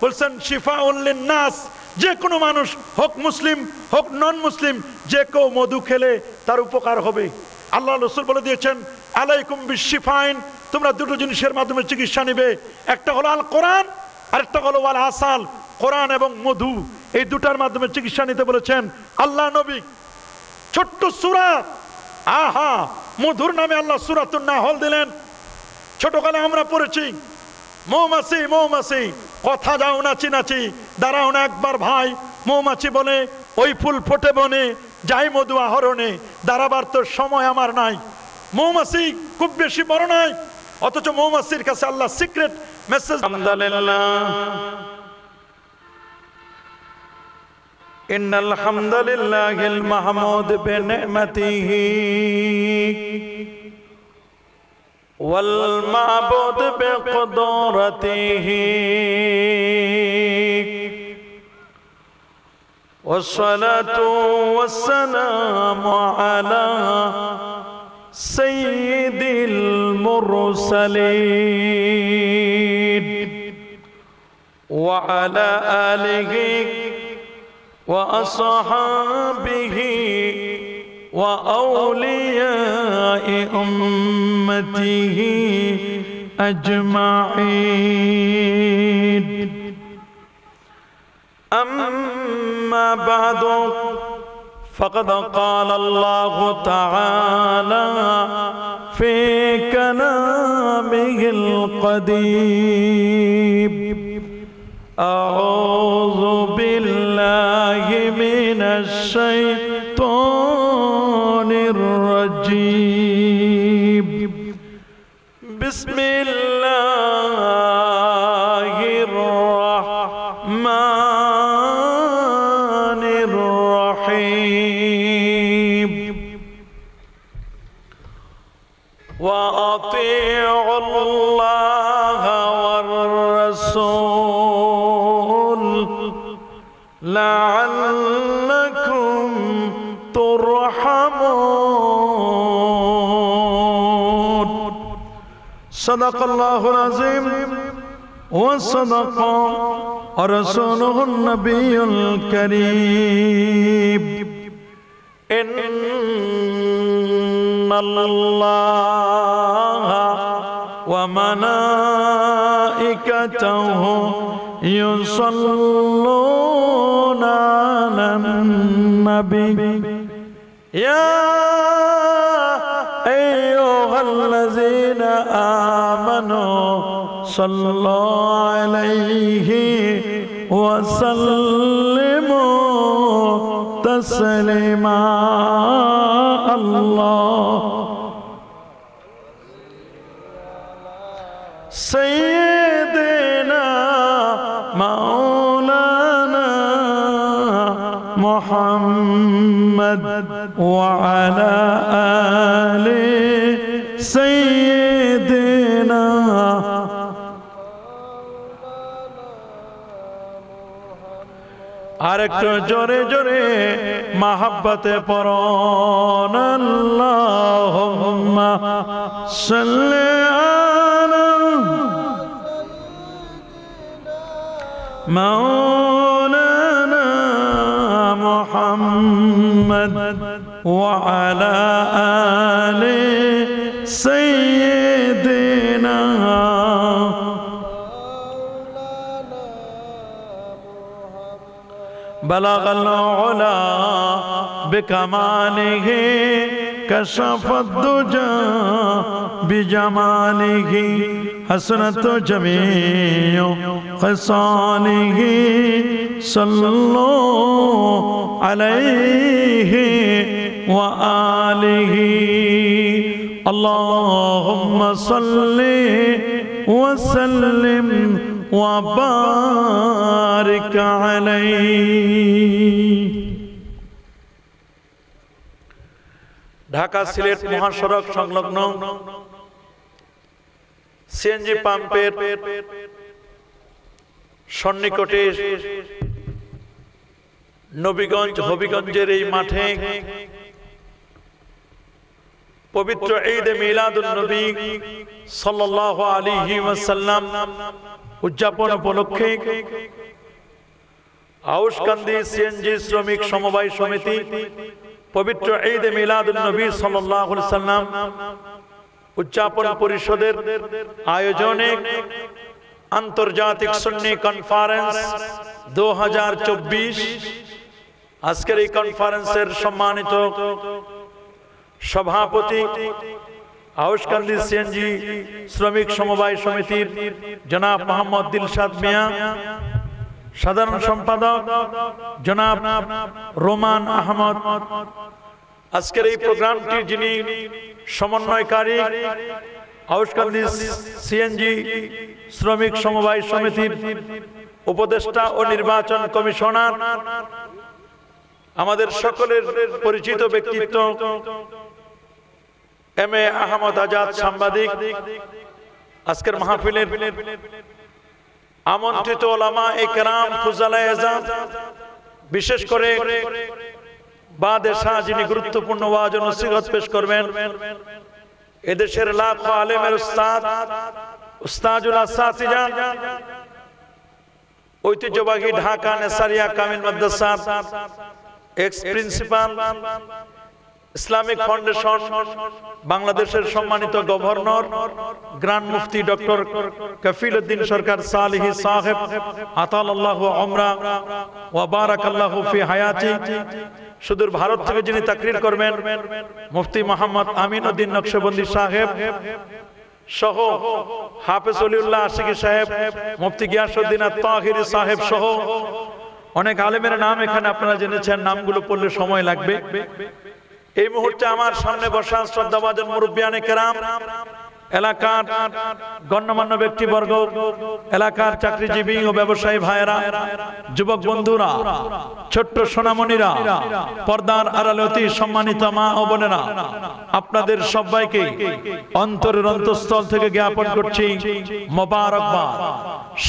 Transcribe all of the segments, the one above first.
বলছেন শিফাউল লিন্নাস, যে কোনো মানুষ হোক মুসলিম হোক নন মুসলিম, যে কেউ মধু খেলে তার উপকার হবে। আল্লাহ রাসূল বলে দিয়েছেন আলাইকুম বিশিফাইন, তোমরা দুটো জিনিসের মাধ্যমে চিকিৎসা নিবে, একটা হলো আল কোরআন আর একটা হলো ওয়াল আসাল। কোরআন এবং মধু, এই দুটার মাধ্যমে চিকিৎসা নিতে বলেছেন আল্লাহ নবী। ছোট্ট সূরা, আহা, মধুর নামে আল্লাহ সূরাতুন নাহল দিলেন। ছোটকালে আমরা পড়েছি মৌমাছি মৌমাছি কথা যাও নাচি নাচি, দাঁড়াও না একবার ভাই। মৌমাছি বলে ওই ফুল ফোটে বনে, যাই মধু আহরণে, দাঁড়াবার তো সময় আমার নাই। মৌমাছি খুব বেশি বড় নাই, অথচ মৌমাছির কাছে আল্লাহ সিক্রেট মেসেজ। ইন্নাল হামদুলিল্লাহিল মাহমুদ বিনি'মাতিহি والمعبود بقدرته والصلاة والسلام على سيد المرسلين وعلى آله وأصحابه وأولياء أمته أجمعين. أما بعد فقد قال الله تعالى في كلامه القديم أعوذ بالله من الشيطان الرجيم بسم الله الرحمن الرحيم وأطيعوا الله والرسول لعلكم ترحمون. صدق الله العظيم وصدق رسوله النبي الكريم. إن الله وملائكته يصلون على النبي يا أيها الذين آمنوا صلوا عليه وسلموا تسليما. الله سيدنا مولانا محمد وعلى آل سيدنا. আরেকটু জোরে জোরে মাহাব্বতে পড়ুন আল্লাহুম্মা সাল্লি আলা مولانا محمد وعلى آل سيدنا. بلغ العلا بكماله كشف الدجى بجماله حسنت جميع خصاله صلوا عليه وآله. اللهم صل وسلم وبارك عليه. ঢাকা সিলেট মহাসড়ক সংলগ্ন সিএনজি পাম্পের সন্নিকটে নবীগঞ্জ হবিগঞ্জের এই মাঠে পবিত্র ঈদ মিলাদুন নবী সাল্লাল্লাহু আলাইহি ওয়াসাল্লাম উদযাপন উপলক্ষে আউশকান্দি সিএনজি শ্রমিক সমবায় সমিতি পবিত্র ঈদ এ মিলাদুন নবী সাল্লাল্লাহু আলাইহি সাল্লাম উদযাপন পরিষদের আয়োজনে আন্তর্জাতিক সুন্নি কনফারেন্স 2024 আজকের এই কনফারেন্সের সম্মানিত সভাপতি আউশকান্দি সিএনজি শ্রমিক সমবায় সমিতির জনাব মোহাম্মদ দিলশাদ মিয়া, সাধারণ সম্পাদক জনাব রোমান আহমদ, আজকের এই প্রোগ্রামটি যিনি সমন্বয়কারী আউশকান্দি সিএনজি শ্রমিক সমবায় সমিতির উপদেষ্টা ও নির্বাচন কমিশনার, আমাদের সকলের পরিচিত ব্যক্তিত্ব এম এ আহমদ আজাদ সাংবাদিক, আজকের মাহফিলের আমন্ত্রিত ওলামা ইকরাম ফুজালায়ে আযম, বিশেষ করে বাদেশা যিনি গুরুত্বপূর্ণ ওয়াজ ও নসিহত পেশ করবেন, এদেশের লাখো আলেমের উস্তাদ উস্তাজুল আসাতিজা, ঐতিহ্যবাহী ঢাকা নেসারিয়া কামিল মাদ্রাসার এক্স প্রিন্সিপাল, ইসলামিক ফাউন্ডেশন বাংলাদেশের সম্মানিত গভর্নর গ্র্যান্ড মুফতি ডক্টর কফিল উদ্দিন সরকার সালিহি সাহেব আতালাল্লাহু উমরা ওয়া বারাকাল্লাহু ফি হায়াতি, সুদূর ভারত থেকে যিনি তাকরীর করবেন মুফতি মোহাম্মদ আমিন উদ্দিন নকশবন্দি সাহেব সহ হাফেজ ওলিউল্লাহ আশিকি সাহেব, মুফতি গিয়াসউদ্দিন আত-তাহিরি সাহেব সহ অনেক আলেমের নাম এখানে আপনারা জেনেছেন, নামগুলো পড়লে সময় লাগবে। এই মুহূর্তে আমার সামনে বসা শ্রদ্ধাভাজন মুরব্বিয়ানে কেরাম, এলাকার গণ্যমান্য ব্যক্তিবর্গ, এলাকার চাকরিজীবী ও ব্যবসায়ী ভাইয়েরা, যুবক বন্ধুরা, ছোট্ট সোনামণিরা, পর্দার আড়ালে অতি সম্মানিত মা ও বোনেরা, আপনাদের সবাইকে অন্তরের অন্তঃস্থল থেকে জ্ঞাপন করছি মোবারকবাদ।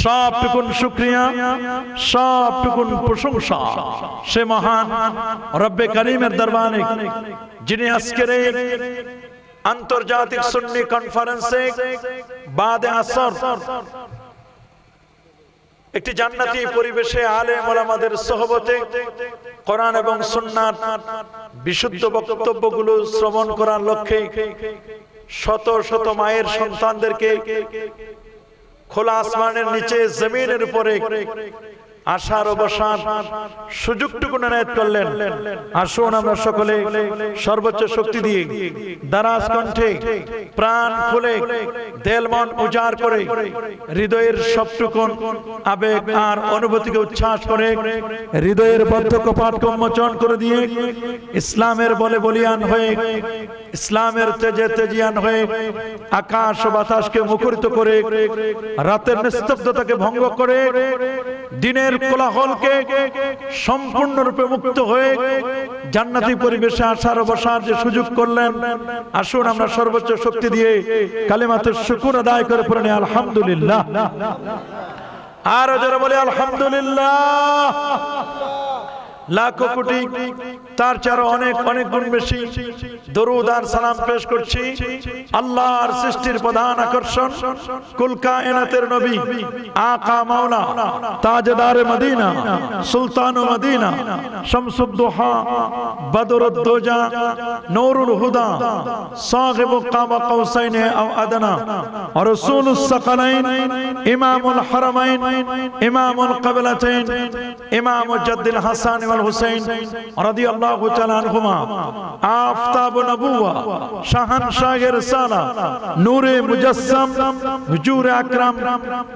সবটুকুন শুকরিয়া, সবটুকুন প্রশংসা সে মহান রব্বে কারীমের দরবারে যিনি আজকের এই আন্তর্জাতিক সুন্নি কনফারেন্সে বাদে আসর একটি জান্নাতি পরিবেশে আলেম ওলামাদের সোহবতে কোরআন এবং সুন্নাত বিশুদ্ধ বক্তব্যগুলো শ্রবণ করার লক্ষ্যে শত শত মায়ের সন্তানদেরকে খোলা আসমানের নিচে জমিনের উপরে আশার ও বসার সুযোগটুকু এনায়েত করলেন। আসুন আমরা সকলে সর্বোচ্চ শক্তি দিয়ে দারাজ কণ্ঠে প্রাণ খুলে দেল মন উজাড় করে হৃদয়ের সবটুকুন আবেগ আর অনুভূতিকে উচ্ছ্বাস করে হৃদয়ের বদ্ধ কপাটকে উন্মোচন করে দিয়ে ইসলামের বলে বলিয়ান হয়ে, ইসলামের তেজে তেজিয়ান হয়ে আকাশ ও বাতাসকে মুখরিত করে, রাতের নিস্তব্ধতাকে ভঙ্গ করে, দিনের কোলাহলকে সম্পূর্ণরূপে মুক্ত হয়ে জান্নাতি পরিবেশে আসার বসার যে সুযোগ করলেন, আসুন আমরা সর্বোচ্চ শক্তি দিয়ে কালিমাতুশ শুকর আদায় করে পড়ি আলহামদুলিল্লাহ। আর যারা বলে আলহামদুলিল্লাহ, লাখো কোটি তার চারো অনেক অনেক গুণ বেশি দরুদ আর সালাম পেশ করছি আল্লাহর সৃষ্টির প্রধান আকর্ষণ কুল কায়নাতের নবী আকা মাওলা তাজদার মদিনা সুলতান মদিনা শামসুদ দুহা বদরুদ দুজা নূরুল হুদা সাহিব কাবা কাউসাইন আও আদনা রাসূলুস সাকালাইন ইমামুল হারামাইন ইমামুল কিবলাতাইন ইমাম জাদ্দুল হাসান ওয়াল হুসাইন রাদিয়াল্লাহু তাআলা আনহুমা আফতাব নবুওয়া শাহানশাহ রিসালা নূরে মুজাসসাম হুজুর আকরাম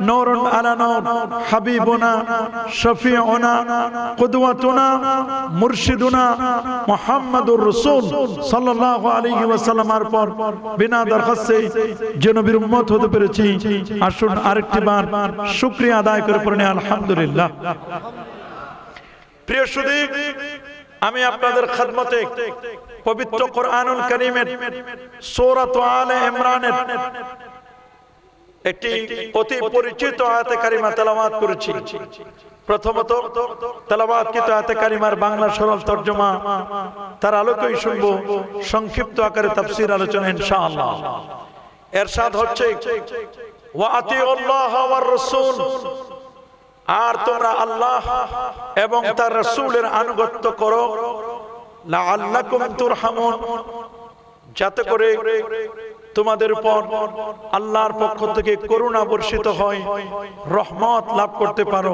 নূরুন আলা নূর হাবিবুনা শফিউনা কুদওয়াতুনা মুরশিদুনা মুহাম্মাদুর রাসূল সাল্লাল্লাহু আলাইহি ওয়াসাল্লামের পর বিনা দরখাস্তে যে নবীর উম্মত হতে পেরেছি, আসুন আরেকটি বার শুকরিয়া আদায় করে পড়ি আলহামদুলিল্লাহ। প্রিয় সুধী, আমি আপনাদের খেদমতে পবিত্র কোরআনুল কারীমের সূরাত আলে ইমরানের একটি অতি পরিচিত আয়াতে কারিমা তেলাওয়াত করেছি। প্রথমত তেলাওয়াতকৃত আয়াতে কারিমার বাংলা সরল তরজমা, তার আলোকেই শুনব সংক্ষিপ্ত আকারে তাফসীর আলোচনা ইনশাআল্লাহ। এরশাদ হচ্ছে ওয়া আতিউল্লাহ ওয়ার রাসূল, আর তোমরা আল্লাহ এবং তার রাসূলের আনুগত্য করো, লাআল্লাকুম তুরহামুন, যাতে করে তোমাদের উপর আল্লাহর পক্ষ থেকে করুণা বর্ষিত হয়, রহমত লাভ করতে পারো।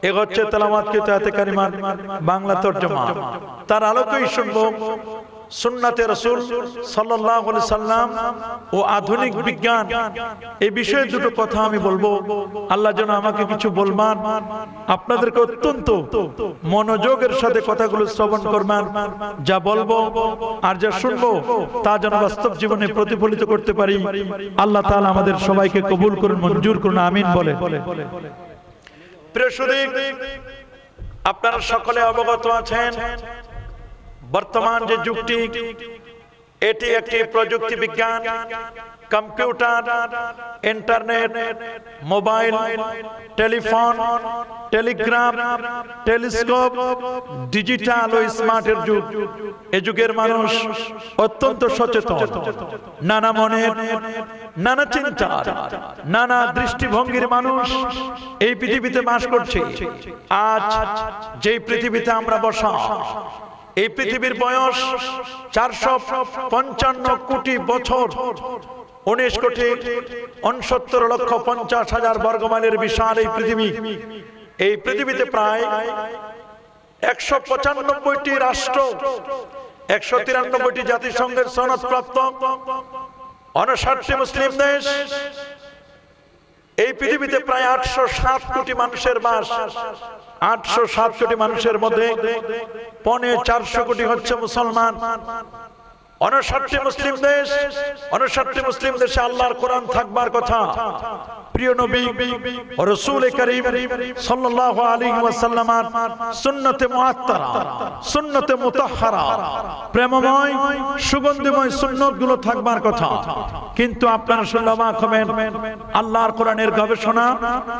এ হচ্ছে তেলাওয়াতকৃত আয়াতে কারিমার বাংলা তরজমা। তার আলোকেই শুনবো সুন্নাতে রাসূল সাল্লাল্লাহু আলাইহি সাল্লাম ও আধুনিক বিজ্ঞান, এই বিষয়ে দুটো কথা আমি বলবো। আল্লাহ যেন আমাকে কিছু বলবেন, আপনাদেরকে অত্যন্ত মনোযোগের সাথে কথাগুলো শ্রবণ করবেন। যা বলবো আর যা শুনবো তা যেন বাস্তব জীবনে প্রতিফলিত করতে পারি। আল্লাহ তাআলা আমাদের সবাইকে কবুল করুন, মঞ্জুর করুন, আমিন বলে। প্রিয় সুধী, আপনারা সকলে অবগত আছেন বর্তমান যে যুগটি, এটি একটি প্রযুক্তি বিজ্ঞান, computer, internet, mobile, telephone, telegram, telescope, digital ও স্মার্টের যুগ। এই যুগের মানুষ অত্যন্ত সচেতন, নানা মনের, নানা চিন্তা, নানা দৃষ্টিভঙ্গির মানুষ এই পৃথিবীতে বাস করছে। আজ যেই পৃথিবীতে আমরা বসা, এই পৃথিবীর বয়স 455 কোটি বছর, 19,69,50,000 বর্গমাইলের বিশাল এই পৃথিবী। এই পৃথিবীতে প্রায় 195টি রাষ্ট্র, 193টি জাতিসংঘের সনদপ্রাপ্ত, 59টি মুসলিম দেশ। এই পৃথিবীতে প্রায় 807 কোটি মানুষের বাস। 807 কোটি মানুষের মধ্যে 450 কোটি হচ্ছে মুসলমান। 59টি মুসলিম দেশ, 59টি মুসলিম দেশে আল্লাহর কোরআন থাকবার কথা। প্রিয় নবী রাসূল করিম সাল্লাল্লাহু আলাইহি ওয়াসাল্লামের সুন্নতে মুআত্তারা, সুন্নতে মুতাহহারা, প্রেমময় সুগন্ধিময় সুন্নতগুলো থাকবার কথা। কিন্তু আপনারা শুনলে অবাক হবেন, আল্লাহর কোরআনের গবেষণা,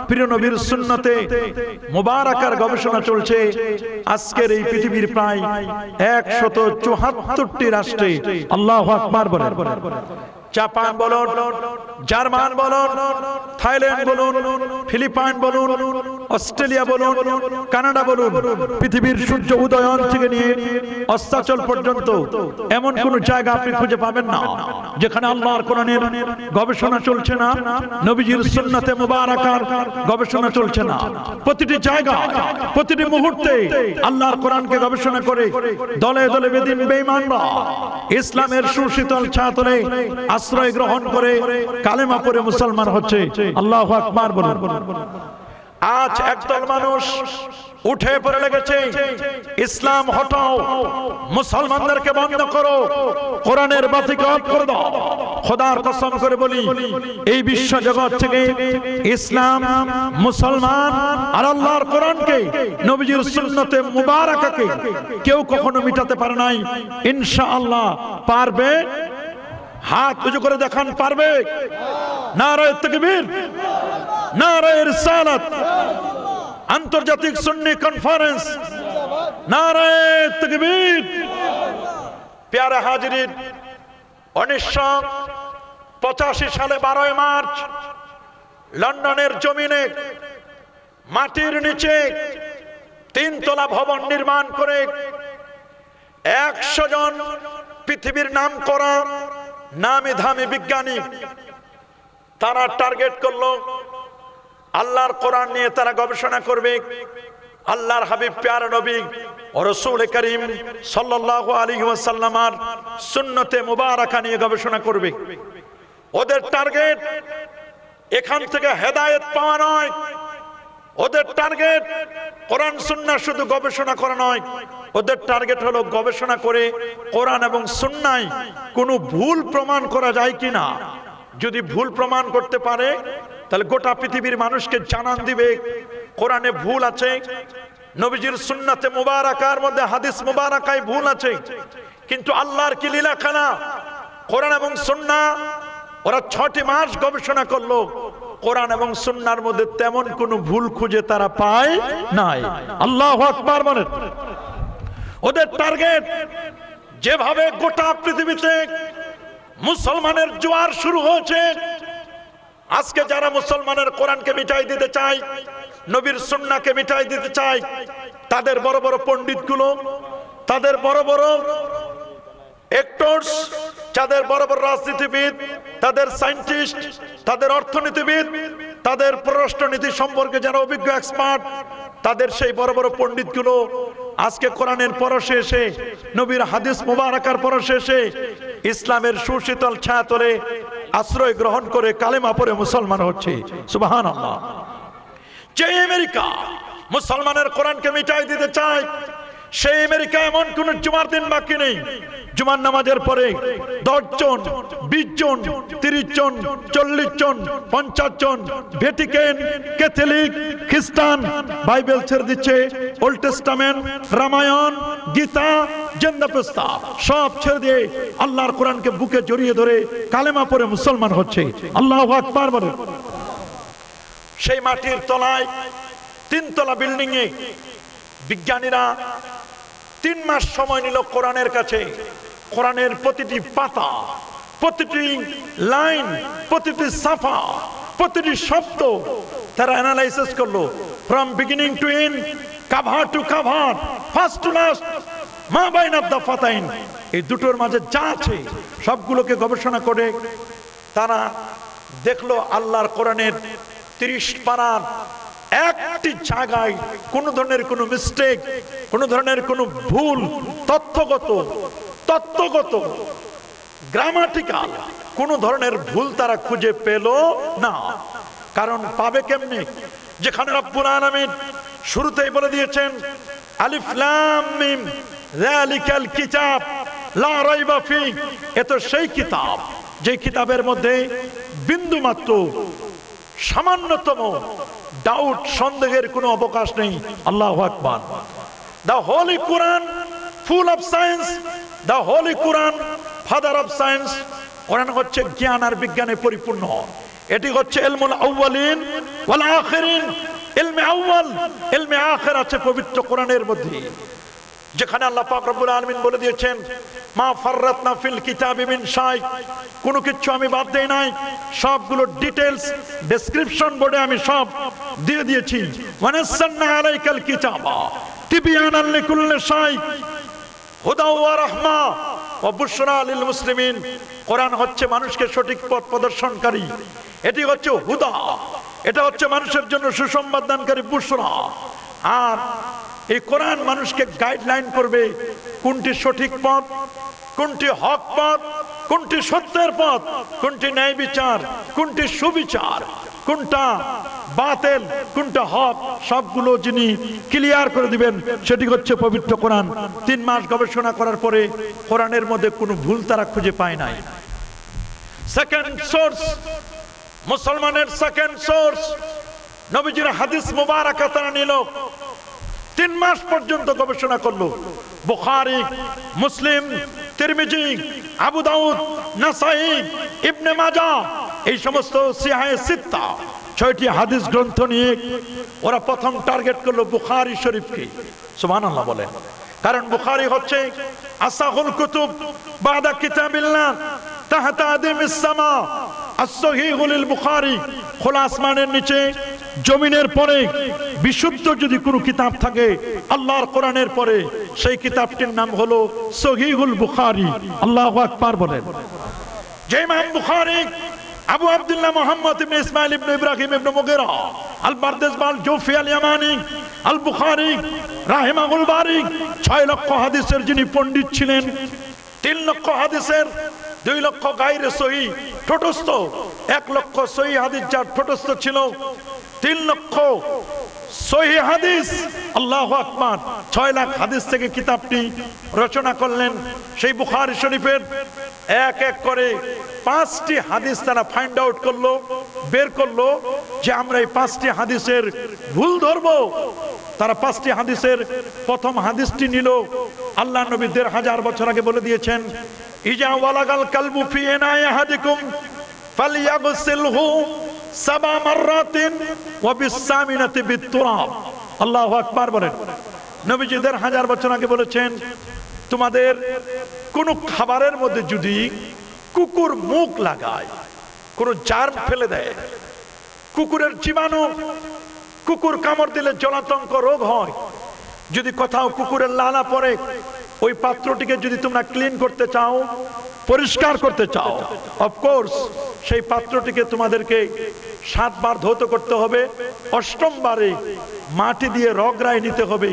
প্রিয় নবীর সুন্নতে মুবারাকার গবেষণা চলছে আজকের এই পৃথিবীর প্রায় 174টি রাষ্ট্রে। আল্লাহু আকবার বলেন। জাপান বলুন, জার্মান বলুন, থাইল্যান্ড বলুন, ফিলিপাইন বলুন, অস্ট্রেলিয়া বলুন, কানাডা বলুন, পৃথিবীর সূর্য উদয়ন থেকে নিয়ে অস্তাচল পর্যন্ত এমন কোন জায়গা আপনি খুঁজে পাবেন না যেখানে আল্লাহর কোরআনের গবেষণা চলছে না, নবীজির সুন্নাতে মুবারাকার গবেষণা চলছে না। প্রতিটি জায়গায়, প্রতিটি মুহূর্তে আল্লাহর কোরআনকে গবেষণা করে দলে দলে বেদিন বেঈমানরা ইসলামের সুশীতল ছায়াতলে আশ্রয় গ্রহণ করে কালেমা পড়ে মুসলমান হচ্ছে। আল্লাহু আকবার বলুন। আজ একদল মানুষ উঠে পড়ে লেগেছে, ইসলাম হটাও, মুসলমানদেরকে বন্ধ করো, কোরআনের বাতিকে অফ করে দাও। খোদার কসম করে বলি, এই বিশ্ব জগৎ থেকে ইসলাম, মুসলমান আর আল্লাহর কোরআনকে, নবীজির সুন্নতে মুবারাকাকে কেউ কখনো মিটাতে পারে নাই। ইনশাআল্লাহ পারবে। হাত উঁচু করে দেখান, পারবে? নারায়ে তাকবীর, নারায়ে রিসালাত, আন্তর্জাতিক সুন্নি কনফারেন্স, নারায়ে তাকবীর। প্যারা হাজিরিন, 1985 সালে 12 মার্চ লন্ডনের জমিনে মাটির নিচে 3 তলা ভবন নির্মাণ করে 100 জন পৃথিবীর নাম করা নামি ধামি বিজ্ঞানী, তারা টার্গেট করলো আল্লাহর কোরআন নিয়ে তারা গবেষণা করবে। আল্লাহর হাবিব প্যারা নবী ও রাসূল করিম সাল্লাল্লাহু আলাইহি ওয়াসাল্লামের সুন্নতে মুবারাকা নিয়ে গবেষণা করবে। ওদের টার্গেট এখান থেকে হেদায়েত পাওয়া নয়, ওদের টার্গেট কোরআন সুন্নাহ শুধু গবেষণা করা নয়, ওদের টার্গেট হলো গবেষণা করে কোরআন এবং সুন্নায় কোনো ভুল প্রমাণ করা যায় কিনা। যদি ভুল প্রমাণ করতে পারে তাহলে গোটা পৃথিবীর মানুষকে জানান দিবে কোরআনে ভুল আছে, নবীজির সুন্নাতে মুবারাকার মধ্যে হাদিস মুবারাকায় ভুল আছে। কিন্তু আল্লাহর কি লীলাখানা, কোরআন এবং সুন্নাহ ওরা 6টি মাস গবেষণা করলো, কোরআন এবং সুন্নাহর মধ্যে তেমন কোনো ভুল খুঁজে তারা পায় নাই। আল্লাহু আকবার বলেন। ওদের টার্গেট, যেভাবে গোটা পৃথিবীতে মুসলমানের জোয়ার শুরু হয়েছে, আজকে যারা মুসলমানের কোরআনকে মিটাই দিতে চায়, নবীর সুন্নাহকে মিটাই দিতে চায়, তাদের বড় বড় পণ্ডিতগুলো, তাদের বড় বড় অ্যাক্টরস, যাদের বড় বড় রাজনীতিবিদ, তাদের সায়েন্টিস্ট, তাদের অর্থনীতিবিদ, তাদের পররাষ্ট্রনীতি সম্পর্কে যারা অভিজ্ঞ এক্সপার্ট, তাদের সেই বড় বড় পণ্ডিতগুলো আজকে কোরআনের পরশে এসে, নবীর হাদিস মুবারাকার পরশে এসে ইসলামের সুশীতল ছায়াতলে আশ্রয় গ্রহণ করে কালেমা পড়ে মুসলমান হচ্ছে। সুবহানাল্লাহ। যে আমেরিকা মুসলমানের কোরআনকে মিটাই দিতে চায়, সেই আমেরিকা এমন কোন জুমার দিন বাকি নেই জুমার নামাজের পরে 10 জন, 20 জন, 30 জন, 40 জন, 50 জন ভ্যাটিকান, ক্যাথলিক, খ্রিস্টান বাইবেল ছেড়ে দিচ্ছে, ওল্ড টেস্টামেন্ট, রামায়ণ, গীতা, জেন্দাপস্তা সব ছেড়ে দিয়ে আল্লাহর কোরআনকে বুকে জড়িয়ে ধরে কালেমা পড়ে মুসলমান হচ্ছে। আল্লাহু আকবার বলে। সেই মাটির তলায় 3 তলা বিল্ডিং এ বিজ্ঞানীরা 3 মাস সময় নিল কোরআনের কাছে। কোরআনের প্রতিটি পাতা, প্রতিটি লাইন, প্রতিটি সাফা, প্রতিটি শব্দ তারা অ্যানালাইসিস করলো, from beginning to end, cover to cover, first to last, মা বাইনা দাফাতাইন, এই দুটোর মাঝে যা আছে সবগুলোকে গবেষণা করে তারা দেখলো আল্লাহর কোরআনের 30 পারার একটি জায়গায় কোন ধরনের কোন মিস্টেক, কোন ধরনের কোন ভুল, তত্ত্বগত গ্রামাটিক্যাল কোন ধরনের ভুল তারা খুঁজে পেল না। কারণ পাবে কেমনে? যেখানে রব্বুল আলামিন শুরুতেই বলে দিয়েছেন আলিফ লাম মিম যালিকাল কিতাব লা রাইবা ফি, এত সেই কিতাব যে কিতাবের মধ্যে বিন্দু মাত্র সামান্যতম ডাউট, সন্দেহের কোনো অবকাশ নেই। আল্লাহু আকবার। The Holy Quran full of science, the Holy Quran father of science, কোরআন হচ্ছে জ্ঞান আর বিজ্ঞানে পরিপূর্ণ। এটি হচ্ছে ইলমুল আউয়ালিন ওয়াল আখিরিন, ইলমে আউয়াল ইলমে আখির আছে পবিত্র কোরআনের মধ্যে, যেখানে আল্লাহ পাক রব্বুল আলামিন বলে দিয়েছেন মা ফাররাতনা ফিল কিতাবি মিন শাই, কোনো কিছু আমি বাদ দেই নাই, সবগুলো ডিটেইলস ডেসক্রিপশন বোর্ডে আমি সব দিয়ে দিয়েছি। ওয়ানাসালনা আলাইকাল কিতাবা তিবয়ানান লিকুল্লি শাই হুদা ওয়া রাহমা ওয়া বুশরা লিল মুসলিমিন। কোরআন হচ্ছে মানুষকে সঠিক পথ প্রদর্শনকারী, এটি হচ্ছে হুদা, এটা হচ্ছে মানুষের জন্য সুসংবাদ দানকারী বুশরা। আর এই কোরআন মানুষকে গাইডলাইন করবে কোনটি সঠিক পথ, কোনটি হক পথ, কোনটি সত্যের পথ, কোনটি ন্যায় বিচার, কোনটি সুবিচার, কোনটা বাতিল, কোনটা হক, সবগুলো যিনি ক্লিয়ার করে দিবেন সেটি হচ্ছে পবিত্র কোরআন। 3 মাস গবেষণা করার পরে কোরআনের মধ্যে কোনো ভুল তারা খুঁজে পায় নাই। সেকেন্ড সোর্স, মুসলমানের সেকেন্ড সোর্স নবীজির হাদিস মুবারাকা তারা নিল। 3 মাস পর্যন্ত গবেষণা করলো। বুখারী, মুসলিম, তিরমিজি, আবু দাউদ, নাসাই, ইবনে মাজাহ, এই সমস্ত সিহায়ে সিত্তা 6টি হাদিস গ্রন্থ নিয়ে ওরা প্রথম টার্গেট করলো বুখারী শরীফকে। সুবহানাল্লাহ বলেন। কারণ বুখারী হচ্ছে আসাহুল কুতুব বাদা কিতাবিল্লাহ তাহতা আদিমিস সামা, as-সহিহুল বুখারী, খোলা আসমানের নিচে জমিনের পরে বিশুদ্ধ যদি কোনো কিতাব থাকে আল্লাহর কোরআনের পরে সেই কিতাবটির নাম হলো সহিহুল বুখারী। আল্লাহু আকবার বলেন। যে ইমাম বুখারী আবু আব্দুল্লাহ মুহাম্মদ ইবনে ইসমাইল ইবনে ইব্রাহিম ইবনে মুগিরা আল বারদেসবাল জৌফি আল ইয়ামানি আল বুখারী রাহিমাহুল বারী 6 লক্ষ হাদিসের যিনি পণ্ডিত ছিলেন, 3 লক্ষ হাদিসের 2 লক্ষ গায়রে সহিহ ঠোঁটস্থ, 1 লক্ষ সহিহ হাদিস যার ঠোঁটস্থ ছিল, 3 লক্ষ সহিহ হাদিস। আল্লাহু আকবার। 6 লাখ হাদিস থেকে কিতাবটি রচনা করলেন। সেই বুখারী শরীফের এক এক করে 5টি হাদিস তারা ফাইন্ড আউট করলো, বের করলো যে আমরা এই 5টি হাদিসের ভুল ধরবো। তারা 5টি হাদিসের প্রথম হাদিসটি নিল। আল্লাহ নবী 1500 বছর আগে বলে দিয়েছেন ইজা ওয়ালাগাল কালবু ফি ইনাই আহাদিকুম ফালইয়াগসিলহু 7 মাররাতিন ওয়া বিসামিনাতি বিতুরাব। আল্লাহু আকবার বলেন। নবীজি 1500 বছর আগে বলেছেন তোমাদের কোন খাবারের মধ্যে যদি কুকুর মুখ লাগায়, কোন জার্ম ফেলে দেয়, কুকুরের জীবাণু, কুকুর কামড় দিলে জলাতঙ্ক রোগ হয়। যদি কোথাও কুকুরের লালা পড়ে, ওই পাত্রটিকে যদি তোমরা ক্লিন করতে চাও, পরিষ্কার করতে চাও, অফকোর্স সেই পাত্রটিকে তোমাদেরকে 7 বার ধৌত করতে হবে। 8ম বারে মাটি দিয়ে রগড়াই নিতে হবে।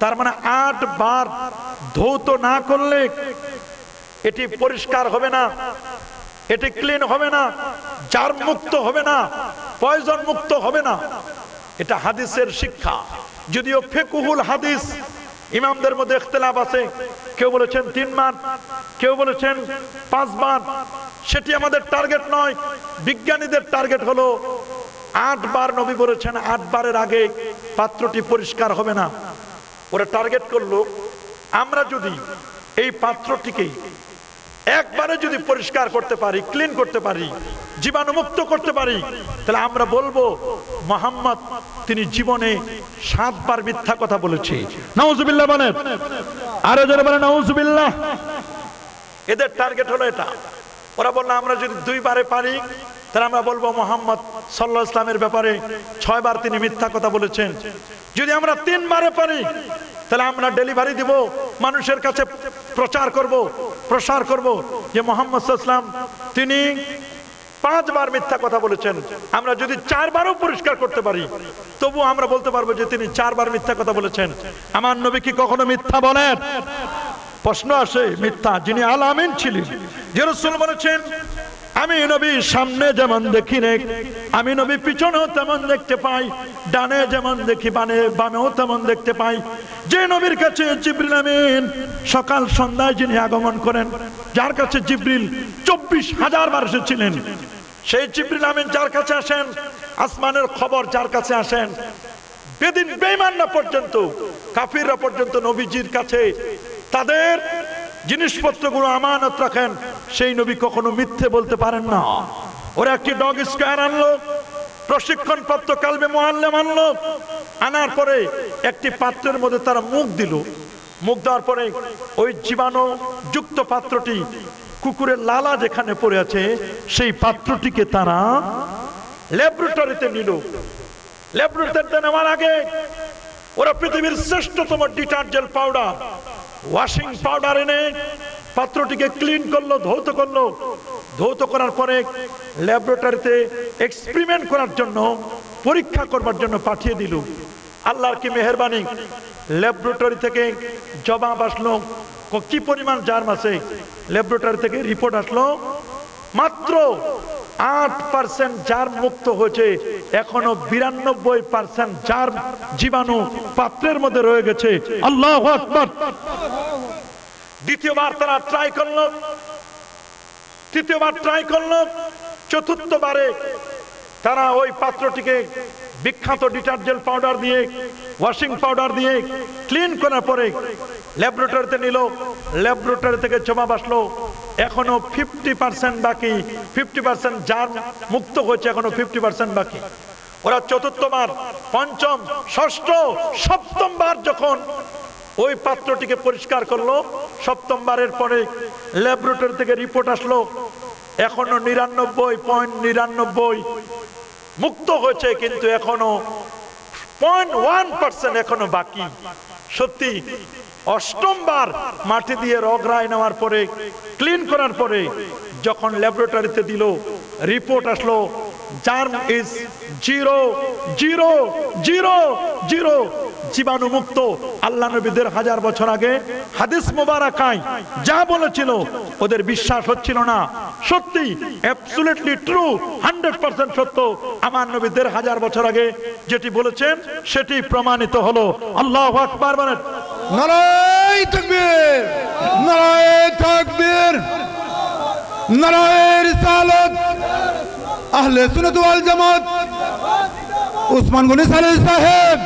তার মানে 8 বার ধৌত না করলে এটি পরিষ্কার হবে না, এটি ক্লিন হবে না, জার্ম মুক্ত হবে না, পয়জন মুক্ত হবে না। এটা হাদিসের শিক্ষা। যদিও ফিকহুল হাদিস ইমামদের মধ্যে ইখতিলাফ আছে, কেউ বলেছেন 3 বার, কেউ বলেছেন 5 বার। সেটি আমাদের টার্গেট নয়। বিজ্ঞানীদের টার্গেট হলো 8 বার। নবী বলেছেন 8 বারের আগে পাত্রটি পরিষ্কার হবে না। ওরা টার্গেট করলো আমরা যদি এই পাত্রটিকে একবারে যদি পরিষ্কার করতে পারি, ক্লিন করতে পারি, জীবাণুমুক্ত করতে পারি, তাহলে আমরা বলবো মুহাম্মদ তিনি জীবনে 7 বার মিথ্যা কথা বলেছে। নাউজুবিল্লাহ বলেন, আরো জোরে বলেন নাউজুবিল্লাহ। এদের টার্গেট হলো এটা। ওরা বললো আমরা যদি 2 বারে পারি, তাহলে আমরা বলবো মুহাম্মদ সাল্লাল্লাহু আলাইহি ওয়াসাল্লামের ব্যাপারে 6 বার তিনি মিথ্যা কথা বলেছেন। যদি আমরা 3 বারে পারি, তাহলে আমরা ডেলিভারি দিব, মানুষের কাছে প্রচার করব, প্রসার করব যে মুহাম্মদ সাল্লাল্লাহু আলাইহি ওয়াসাল্লাম তিনি 5 বার মিথ্যা কথা বলেছেন। আমরা যদি 4 বারও পরিষ্কার করতে পারি, তবু আমরা বলতে পারবো যে তিনি 4 বার মিথ্যা কথা বলেছেন। আমার নবী কি কখনো মিথ্যা বলেন? প্রশ্ন আসে, মিথ্যা যিনি আল আমিন ছিলেন, যে রাসূল বলেছেন আমি নবী সামনে যেমন দেখি রে, আমি নবী পিছনেও তেমন দেখতে পাই, ডানে যেমন দেখি বামেও তেমন দেখতে পাই। যে নবীর কাছে জিবরিল আমিন সকাল সন্ধ্যায় যিনি আগমন করেন, যার কাছে জিবরিল 24,000 বার এসেছিলেন, সেই জিবরিল আমিন যার কাছে আসেন, আসমানের খবর যার কাছে আসেন, বেদিন বেঈমানরা পর্যন্ত, কাফিররা পর্যন্ত নবীজির কাছে তাদের জিনিসপত্রগুলো আমানত রাখেন। সেই নবী কখনো মিথ্যে বলতে পারেন না। ওরা একটি ডগ স্কোয়ার আনলো, প্রশিক্ষণপ্রাপ্ত কালবে মুআল্লিম আনলো, আনার পরে একটি পাত্রের মধ্যে তারা মুখ দিল। মুখ দেওয়ার পরে ওই জীবাণু যুক্ত পাত্রটি, কুকুরের লালা যেখানে পড়ে আছে, সেই পাত্রটিকে তারা ল্যাবরেটরিতে নিল। ল্যাবরেটরিতে নেওয়ার আগে ওরা পৃথিবীর শ্রেষ্ঠতম ডিটারজেন্ট পাউডার, ওয়াশিং পাউডার এনে পাত্রটিকে ক্লিন করলো, ধৌত করলো। ধৌত করার পরে ল্যাবরেটরিতে এক্সপেরিমেন্ট করার জন্য, পরীক্ষা করবার জন্য পাঠিয়ে দিল। আল্লাহর কি মেহেরবানি, ল্যাবরেটরি থেকে জবাব আসলো কি পরিমাণ জার্ম আছে। ল্যাবরেটরি থেকে রিপোর্ট আসলো মাত্র 8% জার্ম মুক্ত হয়েছে, এখনো 92% জার্ম জীবাণু পাত্রের মধ্যে রয়ে গেছে। আল্লাহু আকবার। দ্বিতীয়বার তারা ট্রাই করলো, তৃতীয়বার ট্রাই করলো, চতুর্থবারে তারা ওই পাত্রটিকে বিখ্যাত ডিটারজেন্ট পাউডার দিয়ে, ওয়াশিং পাউডার দিয়ে ক্লিন করার পরে ল্যাবরেটরিতে নিল। ল্যাবরেটরি থেকে জবাব আসলো এখনো 50% বাকি, 50% জার্ম মুক্ত হয়েছে, এখনো 50% বাকি। ওরা চতুর্থবার, পঞ্চম, ষষ্ঠ, সপ্তমবার যখন ওই পাত্রটিকে পরিষ্কার করলো, সপ্তমবারের পরে ল্যাবরেটরি থেকে রিপোর্ট আসলো এখনো 99.99 মুক্ত হয়েছে, কিন্তু এখনো 0.1% এখনো বাকি। সত্যি অষ্টমবার মাটি দিয়ে রগড়াই নেওয়ার পরে, ক্লিন করার পরে যখন ল্যাবরেটরিতে দিল, রিপোর্ট আসলো জার্ম ইজ 0.000 জীবাণু মুক্ত। আল্লাহ নবী 1000 বছর আগে হাদিস মোবারকায় যা বলেছিল ওদের বিশ্বাস হচ্ছিল না। সত্যি, অ্যাবসলিউটলি ট্রু, 100% সত্য। আমার নবী 1000 বছর আগে যেটি বলেছেন সেটি প্রমাণিত হলো। আল্লাহু আকবার বলেন। নারায়ে তাকবীর, নারায়ে তাকবীর, নারায়ে রিসালাত, আহলে সুন্নাত ওয়াল জামাত, উসমান গনি সালেহ সাহেব,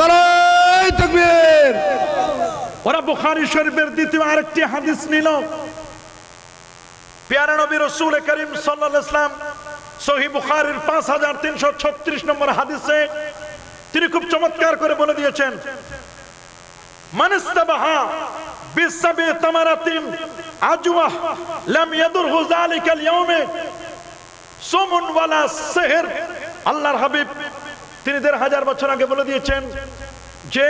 নারায়ে তাকবীর। ওরা বুখারী শরীফের দ্বিতীয় আরেকটি হাদিস নিল। প্যারা নবী রাসূল করিম সাল্লাল্লাহু আলাইহি ওয়াসাল্লাম সহিহ বুখারীর 5336 নম্বর হাদিসে তিনি খুব চমৎকার করে বলে দিয়েছেন, মান ইসতাবাহা বিসাবি তামারাতিন আজওয়াহ লাম ইয়াদুরহু যালিকাল ইয়াউমে সুমুন ওয়ালা সিহর আল্লাহর হাবিব তিনি ১৫০০ বছর আগে বলে দিয়েছেন যে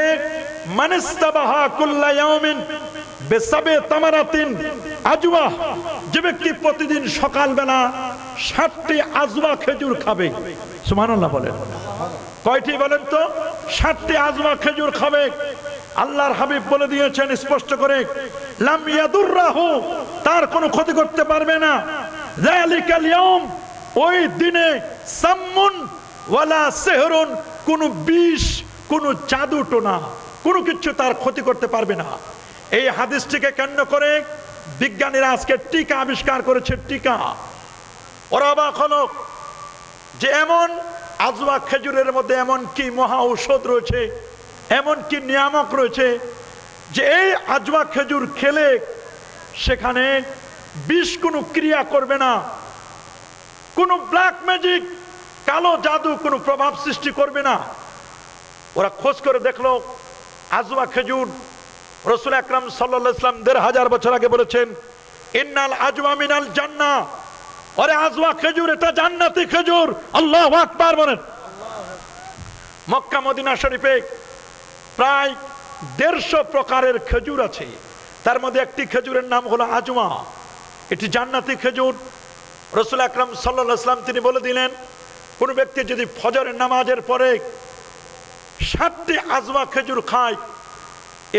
মানিস্তাবাহা কুল্লা ইয়াউমিন বিসাবে তামারাতিন আজওয়া, যে ব্যক্তি প্রতিদিন সকালবেলা 60টি আজওয়া খেজুর খাবে, সুবহানাল্লাহ বলেন, কয়টি বলেন তো? 60টি আজওয়া খেজুর খাবে। আল্লাহর হাবিব বলে দিয়েছেন স্পষ্ট করে, লাম ইয়াদুররাহু, তার কোনো ক্ষতি করতে পারবে না। যালিকাল ইয়াউম, ওই দিনে সাম্মুন ওয়ালা সিহরুন, কোনো বিষ, কোনো জাদু টোনা, কোনো কিছু তার ক্ষতি করতে পারবে না। এই হাদিসটিকে কেন্দ্র করে বিজ্ঞানীরা আজকে টিকা আবিষ্কার করেছে। টিকা, ওরা অবাক হলো যে এমন আজওয়া খেজুরের মধ্যে এমন কি মহা ঔষধ রয়েছে, এমন কি নিয়ামক রয়েছে যে এই আজওয়া খেজুর খেলে সেখানে বিষ কোনো ক্রিয়া করবে না, কোনো ব্ল্যাক ম্যাজিক, কালো জাদু কোনো প্রভাব সৃষ্টি করবে না। ওরা খোঁজ করে দেখলো আজওয়া খেজুর, রাসূল আকরাম সাল্লাল্লাহু আলাইহি ওয়াসাল্লাম ১৫০০ বছর আগে বলেছেন, ইন্নাল আজওয়া মিনাল জান্নাহ, আরে আজওয়া খেজুর এটা জান্নাতি খেজুর। আল্লাহু আকবার বলেন। মক্কা মদিনা শরীফে প্রায় ১৫০ প্রকারের খেজুর আছে, তার মধ্যে একটি খেজুরের নাম হলো আজওয়া, এটি জান্নাতি খেজুর। রাসূল আকরাম সাল্লাল্লাহু আলাইহি ওয়াসাল্লাম তিনি বলে দিলেন, কোন ব্যক্তি যদি ফজরের নামাজের পরে 60টি আজওয়া খেজুর খায়,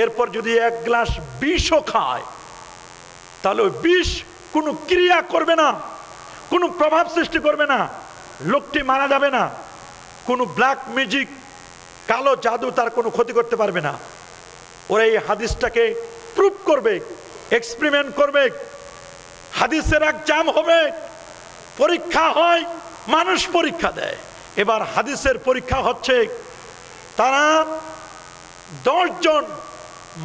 এরপর যদি 1 গ্লাস বিষও খায়, তাহলে ওই বিষ কোনো ক্রিয়া করবে না, কোনো প্রভাব সৃষ্টি করবে না, লোকটি মারা যাবে না, কোনো ব্ল্যাক ম্যাজিক, কালো জাদু তার কোনো ক্ষতি করতে পারবে না। ওরা এই হাদিসটাকে প্রুভ করবে, এক্সপেরিমেন্ট করবে, হাদিসের এক্সাম হবে, পরীক্ষা হয়, মানুষ পরীক্ষা দেয়। এবার হাদিসের পরীক্ষা হচ্ছে, তারা 10 জন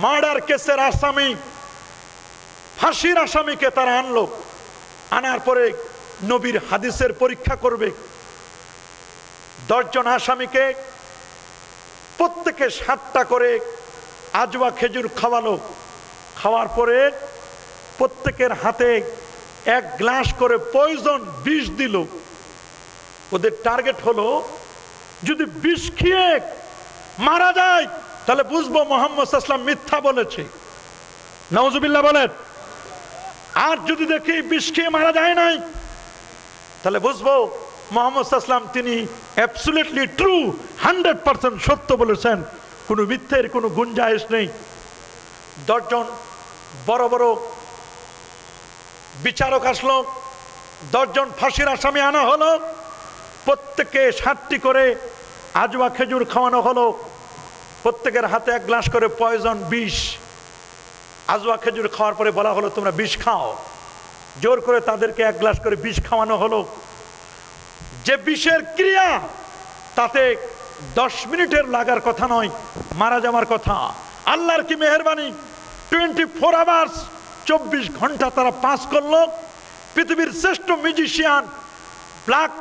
মার্ডার কেসের আসামি, ফাঁসির আসামিকে তারা আনলো, আনার পরে নবীর হাদিসের পরীক্ষা করবে। 10 জন আসামিকে প্রত্যেকে 7টা করে আজওয়া খেজুর খাওয়ালো, খাওয়ার পরে প্রত্যেকের হাতে 1 গ্লাস করে পয়জন বিষ দিল। ওদের টার্গেট হলো যদি বিষ খেয়ে মারা যায় তাহলে বুঝবো মুহাম্মদ সাল্লাল্লাহু আলাইহি ওয়াসাল্লাম মিথ্যা বলেছে, নাউজুবিল্লাহ বলেন। আর যদি দেখি বিষ খেয়ে মারা যায় নাই, তাহলে বুঝবো মুহাম্মদ সাল্লাল্লাহু আলাইহি ওয়াসাল্লাম তিনি অ্যাবসলিউটলি ট্রু, 100% সত্য বলেছেন, কোনো মিথ্যের কোনো গুঞ্জাইশ নেই। 10 জন বড় বড় বিচারক আসলো, 10 জন ফাঁসির আসামি আনা হলো, প্রত্যেককে 60টি করে আজওয়া খেজুর খাওয়ানো হলো, প্রত্যেকের হাতে 1 গ্লাস করে পয়জন বিষ। আজওয়া খেজুর খাওয়ার পরে বলা হলো তোমরা বিষ খাও, জোর করে তাদেরকে 1 গ্লাস করে বিষ খাওয়ানো হলো। যে বিষের ক্রিয়া তাতে 10 মিনিটের লাগার কথা নয়, মারা যাওয়ার কথা। আল্লাহর কি মেহেরবানি, 24 আওয়ার্স, 24 ঘন্টা তারা পাস করলো। পৃথিবীর শ্রেষ্ঠ মিউজিশিয়ান, ব্ল্যাক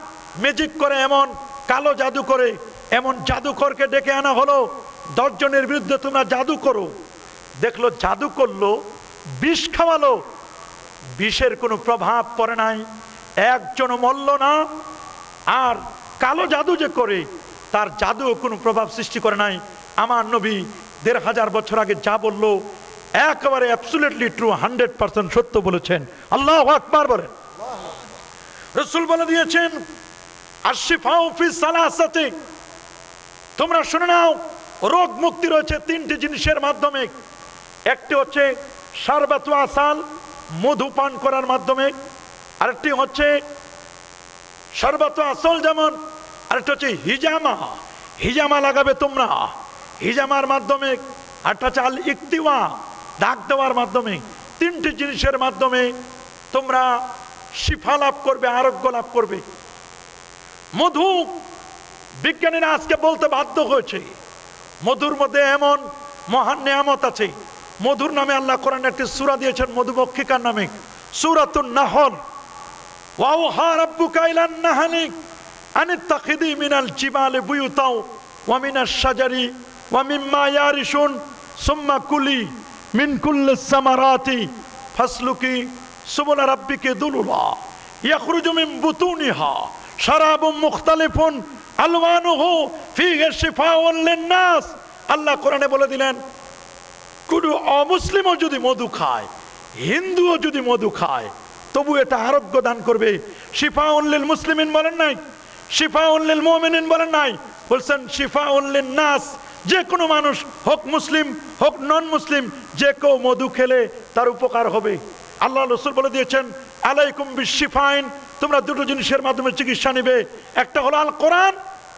ম্যাজিক করে, এমন কালো জাদু করে, এমন জাদুকরকে ডেকে আনা হলো, 10 জনের বিরুদ্ধে তোমরা জাদু করো। দেখলো জাদু করলো, বিষ খাওয়ালো, বিষের কোনো প্রভাব পড়ে নাই, একজনও মরল না। আর কালো জাদু যে করে, তার জাদু কোনো প্রভাব সৃষ্টি করে নাই। আমার নবী ১৫০০ বছর আগে যা বললো একেবারে অ্যাবসলিউটলি ট্রু, 100% সত্য বলেছেন। আল্লাহু আকবার বলেন। রাসূল বলে দিয়েছেন, আশফাউ ফি সালাসাতি, তোমরা শুনে নাও, রোগ মুক্তি রয়েছে 3টি জিনিসের মাধ্যমে। একটি হচ্ছে শারবাতু আসাল, মধু পান করার মাধ্যমে, আরেকটি হচ্ছে শারবাতু আসল যেমন, আরেকটা হচ্ছে হিজামা, হিজামা লাগাবে তোমরা, হিজামার মাধ্যমে, আরেকটা হচ্ছে আল ইকতিওয়া, ডাক দেওয়ার মাধ্যমে। 3টি জিনিসের মাধ্যমে তোমরা শিফা লাভ করবে, আরোগ্য লাভ করবে। মধু, বিজ্ঞানীরা আজকে বলতে বাধ্য হয়েছে, মধুর মধ্যে এমন মহান নিয়ামত আছে। মধুর নামে আল্লাহ কোরআনে একটি সূরা দিয়েছেন, মধুমক্ষিকার নামে, সূরাতুন নাহল। ওয়াওহা রাব্বুকা ইলান নাহলি আনিত্তাখিযি মিনাল জিবালি বুয়ুতাও ওয়া মিনাশ শাজারি ওয়া মিম্মা ইয়ারিশুন সুম্মা কুলি মিন কুল্লিস সামারাতি ফাসলুকি সুবুলা রাব্বিকি দুলুলা ইয়াখরুজু মিন বুতুনিহা শারাবুম মুখতালিফুন আলওয়ানুহু ফীহি শিফাউন লিন-নাস। আল্লাহ কোরআনে বলে দিলেন কোন অমুসলিমও যদি মধু খায়, হিন্দুও যদি মধু খায়, তবু এটা আরোগ্য দান করবে। শিফাউন লিল মুসলিমিন বলেন নাই, শিফাউন লিল মুমিনিন বলেন নাই, বলছেন শিফাউন লিন-নাস। যে কোনো মানুষ হোক মুসলিম হোক নন মুসলিম, যে কেউ মধু খেলে তার উপকার হবে। আল্লাহ রাসূল বলে দিয়েছেন আলাইকুম বিশিফাইন, তোমরা দুটো জিনিসের মাধ্যমে চিকিৎসা নেবে, একটা হলো আল কোরআন,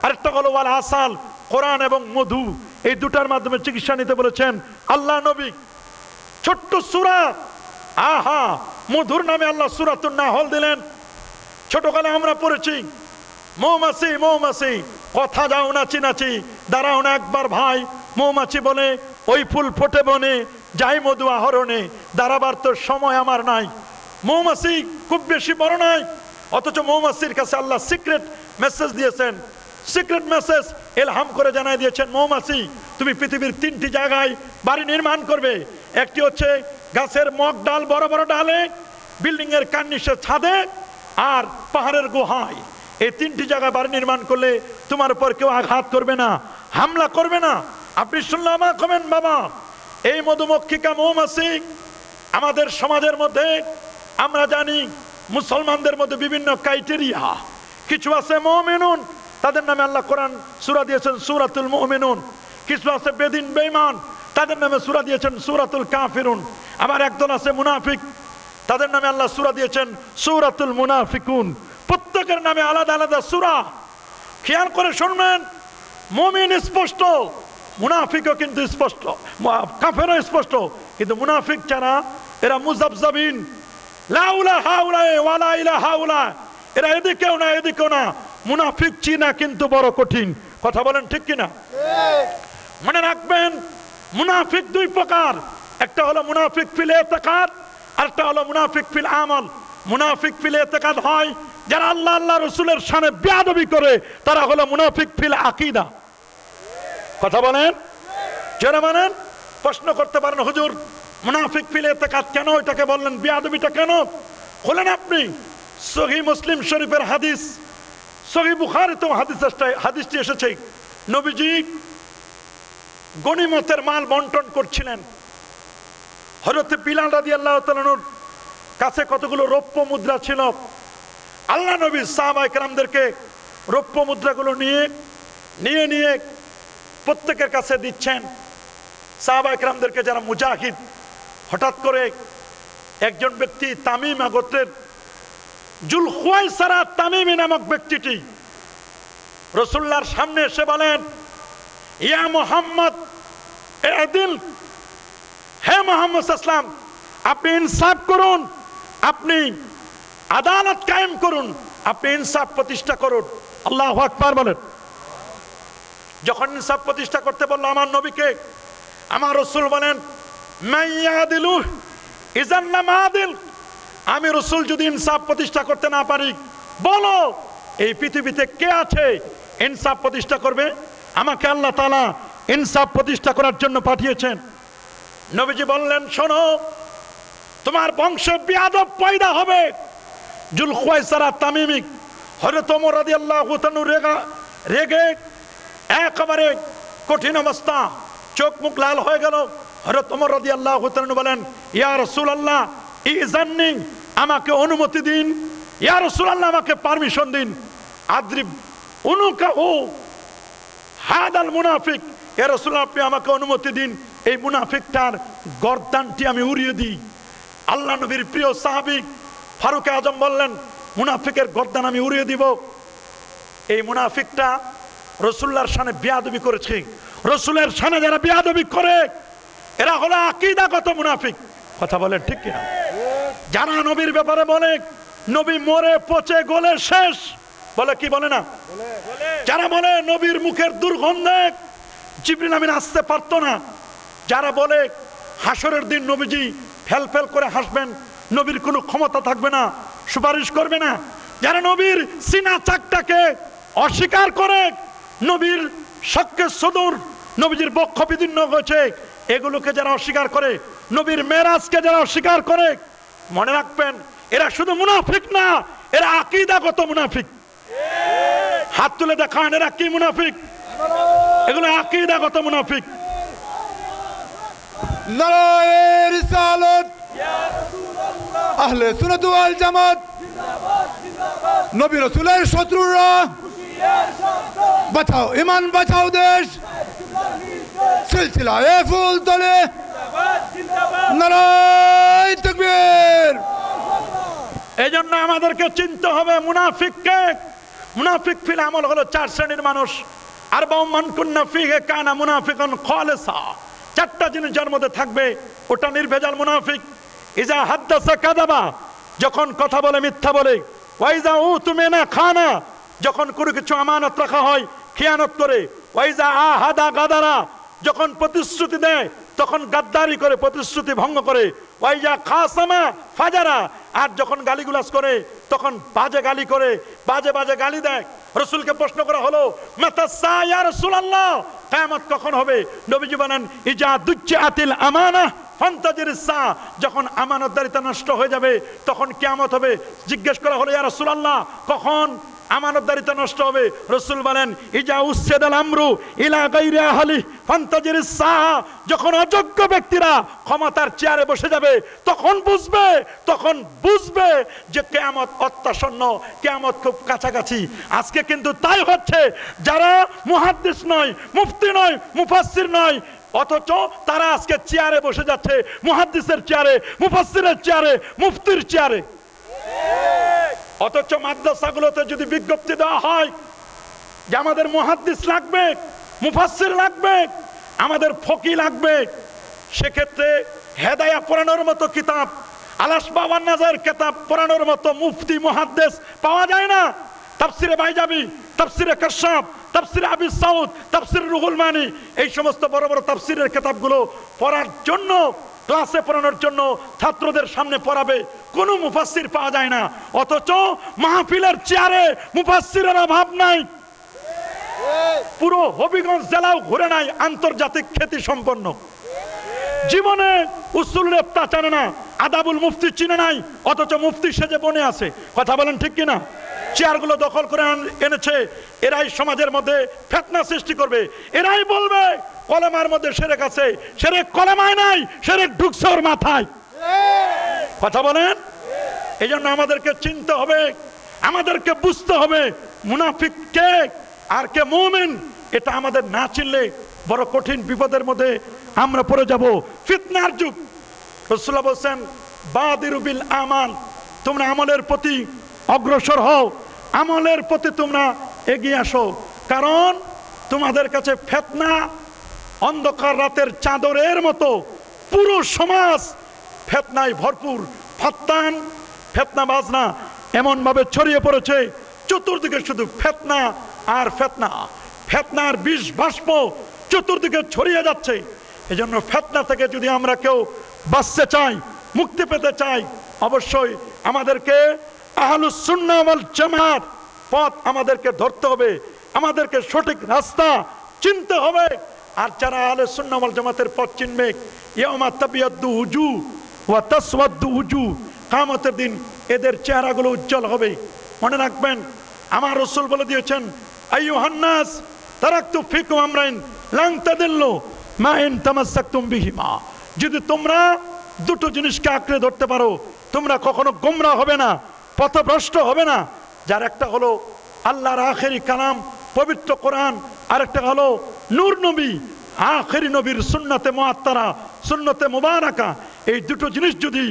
আরেকটা হলো ওয়াল আসাল। কোরআন এবং মধু, এই দুটার মাধ্যমে চিকিৎসা নিতে বলেছেন আল্লাহ নবী। ছোট্ট সূরা, আহা, মধুর নামে আল্লাহ সূরাতুন নাহল দিলেন। ছোটকালে আমরা পড়েছি মৌমাছি মৌমাছি, কথা যাও নাচি নাচি, দাঁড়াও না একবার ভাই। মৌমাছি বলে ওই ফুল ফোটে বনে, যাই মধু আহরণে, দাঁড়াবার তো সময় আমার নাই। মৌমাছি খুব বেশি বড় নাই, অথচ মৌমাছির কাছে আল্লাহ সিক্রেট মেসেজ দিয়েছেন। সিক্রেট মেসেজ ইলহাম করে জানাই দিয়েছেন, মৌমাছি তুমি পৃথিবীর 3টি জায়গায় বাড়ি নির্মাণ করবে। একটি হচ্ছে গাছের মগ ডাল, বড় বড় ডালে, বিল্ডিং এর কার্নিশের ছাদে, আর পাহাড়ের গুহায়। এই 3টি জায়গায় বাড়ি নির্মাণ করলে তোমার উপর কেউ আঘাত করবে না, হামলা করবে না। আপনি শুনলে অবাক হবেন বাবা, এই মধুমক্ষিকা মৌমাছি আমাদের সমাজের মধ্যে আমরা জানি মুসলমানদের মধ্যে বিভিন্ন ক্রাইটেরিয়া। কিছু আছে মুমিনুন, তাদের নামে আল্লাহ কোরআন সূরা দিয়েছেন সূরাতুল মুমিনুন। কিছু আছে বেদিন বেঈমান, তাদের নামে সূরা দিয়েছেন সূরাতুল কাফিরুন। আবার একদল আছে মুনাফিক, তাদের নামে আল্লাহ সূরা দিয়েছেন সূরাতুল মুনাফিকুন। প্রত্যেকের নামে আলাদা আলাদা সূরা। খেয়াল করে শুনবেন, মুমিন স্পষ্ট, মুনাফিকও কিন্তু স্পষ্ট, কাফেরও স্পষ্ট, কিন্তু মুনাফিক যারা এরা মুযাবযাবিন, লা ইলাহা হাউলা ওয়ালা ইলাহা হাউলা, এরা এদিকেও না এদিকেও না। মুনাফিক চিনা কিন্তু বড় কঠিন। কথা বলেন ঠিক কিনা? মনে রাখবেন মুনাফিক 2 প্রকার, একটা হলো মুনাফিক ফিল ইতিকাদ, আরেকটা হলো মুনাফিক ফিল আমল। মুনাফিক ফিল ইতিকাদ হয় যারা আল্লাহ আল্লাহ রাসূলের শানে বেয়াদবি করে, তারা হলো মুনাফিক ফিল আকীদা। কথা বলেন, যারা মানেন। প্রশ্ন করতে পারেন হুজুর মুনাফিক ফিল ইতিকাদ কেন, এটাকে বললেন বেয়াদবিটা কেন? বলেন আপনি সহিহ মুসলিম শরীফের হাদিস, সহিহ বুখারীতে হাদিসটি এসেছে, নবীজি গনিমতের মাল বন্টন করছিলেন। হযরত বিলাল রাদিয়াল্লাহু তাআলার কাছে কতগুলো রৌপ্য মুদ্রা ছিল। আল্লাহ নবী সাহাবায়ে কেরামদেরকে রৌপ্য মুদ্রাগুলো নিয়ে নিয়ে প্রত্যেকের কাছে দিচ্ছেন। সাহাবায়ে কেরামদেরকে যারা মুজাহিদ, হঠাৎ করে একজন ব্যক্তি তামিমা গোত্রের জুল খুয়াইসারা তামিমি নামক ব্যক্তিটি রাসূলুল্লাহর সামনে এসে বলেন, ইয়া মুহাম্মদ ইদিল, হে মুহাম্মদ সাল্লাল্লাহু আলাইহি ওয়াসাল্লাম আপনি ইনসাফ করুন, আপনি আদালত কায়েম করুন, আপনি ইনসাফ প্রতিষ্ঠা করুন। আল্লাহু আকবার বলেন। যখন ইনসাফ প্রতিষ্ঠা করতে বলল আমার নবীকে, আমার রাসূল বলেন মাইয়াদিলু ইযান লাম আদিল, আমি রাসূল যদি ইনসাফ প্রতিষ্ঠা করতে না পারি, বলো এই পৃথিবীতে কে আছে ইনসাফ প্রতিষ্ঠা করবে? আমাকে আল্লাহ তাআলা ইনসাফ প্রতিষ্ঠা করার জন্য পাঠিয়েছেন। নবীজি বললেন, শোনো, তোমার বংশে বেয়াদব পয়দা হবে। জুল খুয়াইসারা তামিমি, হযরত ওমর রাদিয়াল্লাহু তাআলা রেগে একেবারে কঠিন অবস্থা, চোখ মুখ লাল হয়ে গেল। হযরত ওমর রাদিয়াল্লাহু তাআলা বলেন, ইয়া রাসূলুল্লাহ ইজান্নি, আমাকে অনুমতি দিন, ইয়া রাসূলুল্লাহ আমাকে পারমিশন দিন। আদ্রিব উনুকাহু হাদাল মুনাফিক, ইয়া রাসূলুল্লাহ আপনি আমাকে অনুমতি দিন, এই মুনাফিকটার গর্দানটি আমি উড়িয়ে দিই। আল্লাহ নবীর প্রিয় সাহাবী ফারুক আজম বললেন, মুনাফিকের গর্দান আমি উড়িয়ে দিব। এই মুনাফিকটা রাসূলুল্লাহর শানে বেয়াদবি করেছে। রাসূলের শানে যারা বেয়াদবি করে এরা হলো আকীদাগত মুনাফিক। কথা বলেন ঠিক কিনা? যারা নবীর ব্যাপারে বলে নবী মরে পচে গলে শেষ, বলে কি বলে না? যারা বলে নবীর মুখের দুর্গন্ধে জিবরিল আমিন আসতে পারতো না, যারা বলে হাসরের দিন নবীজি ফেল ফেল করে হাসবেন, নবীর কোনো ক্ষমতা থাকবে না, সুপারিশ করবে না, যারা নবীর সিনা চাকটাকে অস্বীকার করে, নবীর শক্কে সুদূর, নবীজির বক্ষ বিদীর্ণ হয়েছে, এগুলোকে যারা অস্বীকার করে, নবীর মেরাজকে যারা অস্বীকার করে, মনে রাখবেন এরা শুধু মুনাফিক না, এরা আকীদাগত মুনাফিক। হাত তুলে দেখান এরা কি মুনাফিক, এগুলো আকীদাগত মুনাফিক। নারায়ে রিসালাত, আহলে সুন্নাত ওয়াল জামাত, নবী রাসূলের শত্রুরা বাঁচাও ইমান, বাঁচাও দেশ, সিলসিলায়ে ফুলতলে নারায়ে তাকবীর। এই জন্য আমাদেরকে চিনতে হবে মুনাফিককে। মুনাফিক ফিল আমল হলো 4 শ্রেণীর মানুষ। আরবাউন মান কুন্না ফিহি কানা মুনাফিকান খালিসা। 4টা জিনিস যার মধ্যে থাকবে ওটা নির্ভেজাল মুনাফিক। ইজা হাদ্দাসা কাযাবা, যখন কথা বলে মিথ্যা বলে। ওয়াইজা উতুমিনা খানা, যখন কোনো কিছু আমানত রাখা হয় খেয়ানত করে। ওয়াইজা আহাদা গাদারা, যখন প্রতিশ্রুতি দেয় তখন গাদ্দারি করে, প্রতিশ্রুতি ভঙ্গ করে। ওয়াইজা খাসামা ফাজারা, আর যখন গালিগুলাজ করে তখন বাজে গালি করে, বাজে বাজে গালি দেয়। রাসূলকে প্রশ্ন করা হলো মাতা সা ইয়া রাসূলুল্লাহ, কিয়ামত কখন হবে? নবীজি বলেন ইজা দুজ্জাতিল আমানা ফান্তাজিরিস সা, যখন আমানতদারিতা নষ্ট হয়ে যাবে তখন কিয়ামত হবে। জিজ্ঞেস করা হলো ইয়া রাসূলুল্লাহ কখন আমানতদারিতা নষ্ট হবে? রাসূল বলেন ইজা উসসাদাল আমরু ইলা গায়রি আহলি ফান্তাজিরিস সা, যখন অযোগ্য ব্যক্তিরা ক্ষমতার চেয়ারে বসে যাবে তখন বুঝবে যে কিয়ামত অত্যাসন্ন, কিয়ামত খুব কাছাকাছি। আজকে কিন্তু তাই হচ্ছে, যারা মুহাদ্দিস নয়, মুফতি নয়, মুফাসসির নয়, অথচ তারা আজকে চেয়ারে বসে যাচ্ছে, মুহাদ্দিসের চেয়ারে, মুফাসসিরের চেয়ারে, মুফতির চেয়ারে। অথচ মাদ্রাসাগুলোতে যদি বিজ্ঞপ্তি দেওয়া হয় যে আমাদের মুহাদ্দিস লাগবে, মুফাসসির লাগবে, আমাদের ফকি লাগবে, সেক্ষেত্রে হেদায়া পড়ানোর মতো কিতাব, আলাস বাবার নাজার কিতাব পড়ানোর মতো মুফতি মুহাদ্দিস পাওয়া যায় না। তাফসিরে বাইজাবি, তাফসিরে কাশাফ, তাফসিরে আবি সাউদ, তাফসিরে রুহুল মানি, এই সমস্ত বড় বড় তাফসিরের কিতাবগুলো পড়ার জন্য, ক্লাসে পড়ানোর জন্য ছাত্রদের সামনে পড়াবে কোনো মুফাসসির পাওয়া যায় না। অথচ মাহফিলের চেয়ারে মুফাসসিরের অভাব নাই। পুরো হবিগঞ্জ জেলাও ঘুরে নাই আন্তর্জাতিক খ্যাতি সম্পন্ন। জীবনে উসুল রেফতা জানে না, আদাবুল মুফতি চিনে নাই, অথচ মুফতি সেজে বনে আছে। কথা বলেন ঠিক কিনা? চেয়ারগুলো দখল করে এনেছে, এরাই সমাজের মধ্যে ফিতনা সৃষ্টি করবে। এরাই বলবে কলেমার মধ্যে শিরক আছে, শিরক কলেমায় নাই, শিরক ঢুকছে ওর মাথায়। কথা বলেন? এই জন্য আমাদেরকে চিনতে হবে, আমাদেরকে বুঝতে হবে মুনাফিক কে আর কে মুমিন। এটা আমাদের না চিনলে বড় কঠিন বিপদের মধ্যে আমরা পড়ে যাব। ফিতনার যুগ। রাসূলুল্লাহ বলেন বাদিরু বিল আমাল, তোমরা আমলের প্রতি অগ্রসর হও, আমলের প্রতি তোমরা এগিয়ে আসো। কারণ তোমাদের কাছে ফিতনা অন্ধকার রাতের চাদরের মতো, পুরো সমাজ ফিতনায় ভরপুর। ফাত্তান, ফিতনা বাজনা এমন ভাবে ছড়িয়ে পড়েছে, চতুর্দিকে শুধু ফিতনা আর ফিতনা, ফিতনার বিষ বাষ্প চতুর্দিকে ছড়িয়ে যাচ্ছে। এজন্য ফিতনা থেকে যদি আমরা কেউ বাঁচতে চাই, মুক্তি পেতে চাই, অবশ্যই আমাদেরকে আহলুস সুন্নাহ ওয়াল জামাত পথ আমাদেরকে ধরতে হবে, আমাদেরকে সঠিক রাস্তা চিনতে হবে। আর যারা আহলুস সুন্নাহ ওয়াল জামাতের পথ চিনবে, ইয়াউমা তাবিয়াদ্দু উজু ওয়া তাসওয়াদ্দু উজু, কিয়ামতের দিন এদের চেহারাগুলো উজ্জ্বল হবে। মনে রাখবেন, আমার রাসূল বলে দিয়েছেন আইয়ুহান নাস তারাকতু ফিকুম আমরাইন লান তাদিল্লু মা ইন তামাসসাকতুম বিহিমা। যদি তোমরা দুটো জিনিসকে আঁকড়ে ধরতে পারো, তোমরা কখনো গোমরা হবে না, পথভ্রষ্ট হবে না। যার একটা হলো আল্লাহর আখেরি কালাম পবিত্র কোরআন, আর একটা হলো নূর নবী, আখেরি নবীর সুন্নতে মুআত্তারা, সুন্নতে মুবারাকা। এই দুটো জিনিস যদি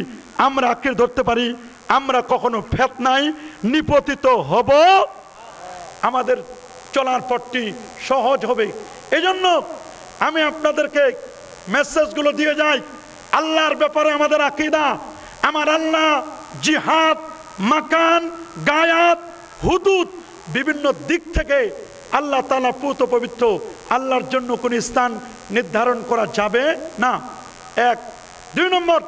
আমরা আঁকড়ে ধরতে পারি, আমরা কখনো ফিতনায় নিপতিত হব, আমাদের চলার পথটি সহজ হবে। এজন্য আমি আপনাদেরকে মেসেজগুলো দিয়ে যাই। আল্লাহর ব্যাপারে আমাদের আকীদা, আমার আল্লাহ জিহাদ, মাকান, গায়াত, হুদুদ, বিভিন্ন দিক থেকে আল্লাহ তাআলা পুত পবিত্র। আল্লাহর জন্য কোন স্থান নির্ধারণ করা যাবে না। 1 2 নম্বর,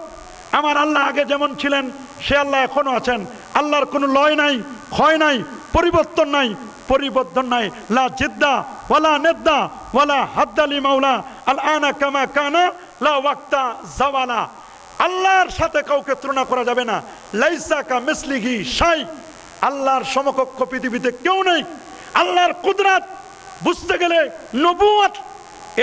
আমার আল্লাহ আগে যেমন ছিলেন সে আল্লাহ এখনো আছেন। আল্লাহর কোনো লয় নাই, ক্ষয় নাই, পরিবর্তন নাই, লা জিদ্দা ওয়ালা নিদ্দা ওয়ালা হাদ্দা লি মাওলা আল আনা কামা কানা লা ওয়াক্তা জাওয়ালা। আল্লাহর সাথে কাউকে তুলনা করা যাবে না। লাইসা কা মিসলিহি শাই, আল্লাহর সমকক্ষ পৃথিবীতে কেউ নেই। আল্লাহর কুদরত বুঝতে গেলে নবুয়ত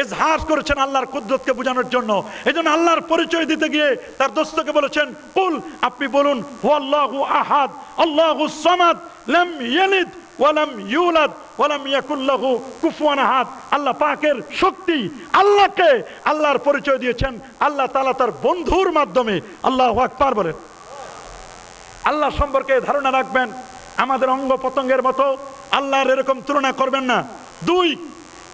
ইজহার করেছেন আল্লাহর কুদরতকে বোঝানোর জন্য। এজন্য আল্লাহর পরিচয় দিতে গিয়ে তার দোস্তকে বলেছেন, কুল, আপনি বলুন, হুয়াল্লাহু আহাদ আল্লাহুস সামাদ লাম ইয়ালিদ ওয়া লাম ইউলাদ ওয়া লাম ইয়াকুল লাহু কুফুয়ান আহাদ। আল্লাহ পাকের শক্তি, আল্লাহকে আল্লাহর পরিচয় দিয়েছেন আল্লাহ তাআলা তার বন্ধুর মাধ্যমে। আল্লাহু আকবার বলেন। আল্লাহ সম্পর্কে ধারণা রাখবেন আমাদের অঙ্গ পতঙ্গের মতো, আল্লাহর এরকম তুলনা করবেন না। 2,